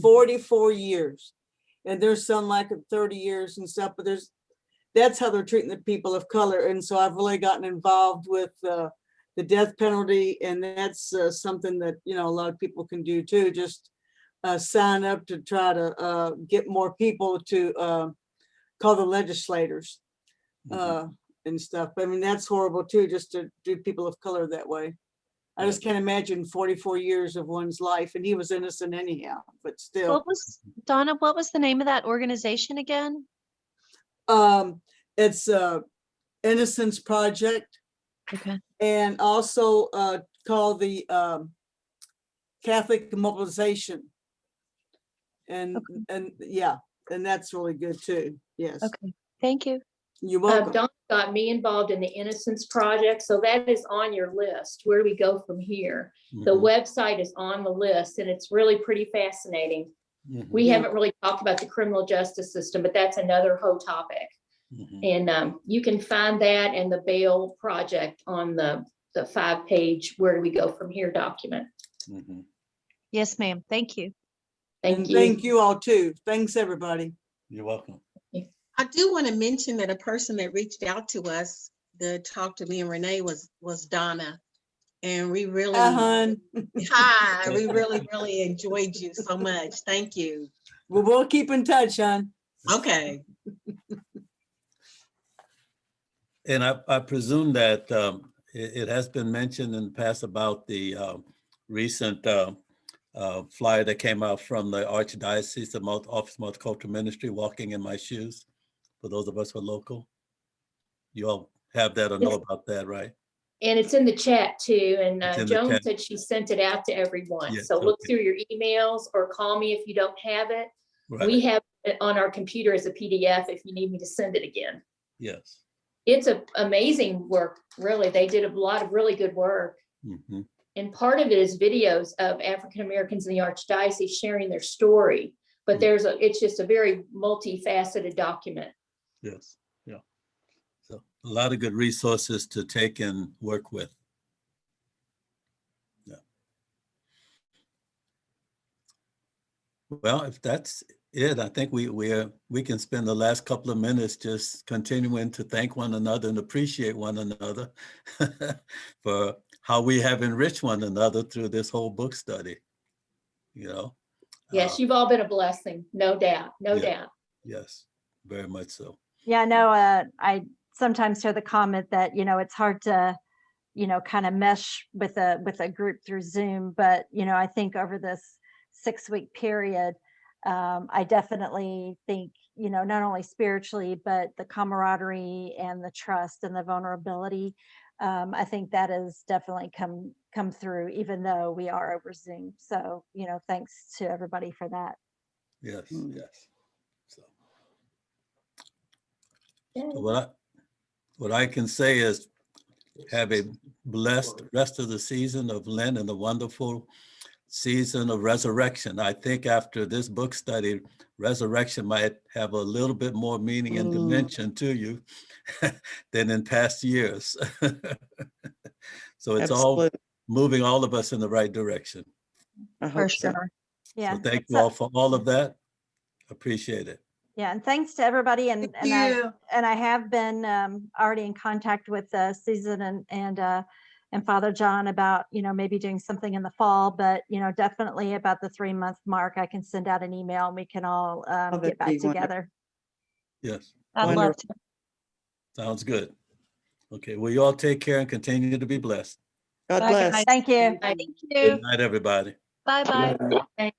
44 years. And there's some like 30 years and stuff, but that's how they're treating the people of color. And so I've really gotten involved with the death penalty, and that's something that, you know, a lot of people can do too. Just sign up to try to get more people to call the legislators and stuff. I mean, that's horrible too, just to do people of color that way. I just can't imagine 44 years of one's life, and he was innocent anyhow, but still. Donna, what was the name of that organization again? It's Innocence Project. Okay. And also called the Catholic Mobilization. And yeah, and that's really good too. Yes. Okay. Thank you. You're welcome. Don got me involved in the Innocence Project, so that is on your list. Where do we go from here? The website is on the list, and it's really pretty fascinating. We haven't really talked about the criminal justice system, but that's another whole topic. And you can find that and the bail project on the 5-page Where Do We Go From Here document. Yes, ma'am. Thank you. Thank you. Thank you all too. Thanks, everybody. You're welcome. I do want to mention that a person that reached out to us to talk to me and Renee was Donna. And we really, hi, we really enjoyed you so much. Thank you. Well, we'll keep in touch, hon. Okay. And I presume that it has been mentioned in the past about the recent flyer that came out from the Archdiocese, the Office of Multicultural Ministry, Walking in My Shoes, for those of us who are local. You all have that or know about that, right? And it's in the chat too. And Joan said she sent it out to everyone. Yes, so look through your emails or call me if you don't have it. Right. We have it on our computer as a PDF if you need me to send it again. Yes. It's amazing work, really. They did a lot of really good work. And part of it is videos of African Americans in the Archdiocese sharing their story. But it's just a very multifaceted document. Yes. Yeah. So a lot of good resources to take and work with. Yeah. Well, if that's it, I think we can spend the last couple of minutes just continuing to thank one another and appreciate one another for how we have enriched one another through this whole book study. You know. Yes, you've all been a blessing, no doubt, no doubt. Yes, very much so. Yeah, no, I sometimes hear the comment that, you know, it's hard to, you know, kind of mesh with a group through Zoom, but, you know, I think over this 6-week period, I definitely think, not only spiritually, but the camaraderie and the trust and the vulnerability. I think that has definitely come through, even though we are over Zoom. So, thanks to everybody for that. Yes, Mm. yes. So what I can say is have a blessed rest of the season of Lent and a wonderful season of resurrection. I think after this book study, resurrection might have a little bit more meaning and dimension to you than in past years. So it's all Absolutely. moving all of us in the right direction. I For hope so. sure. Yeah. So thank you So- all for all of that. Appreciate it. Yeah, and thanks to everybody. And Thank you. I have been already in contact with Susan and Father John about maybe doing something in the fall, but definitely about the 3-month mark. I can send out an email and we can all that'd get back be wonderful. together. Yes, I'd love Wonderful. to. sounds good. Okay, well, you all take care and continue to be blessed. God Bye, bless. guys. Thank you. Thank Good you. night, everybody. Bye-bye. Thank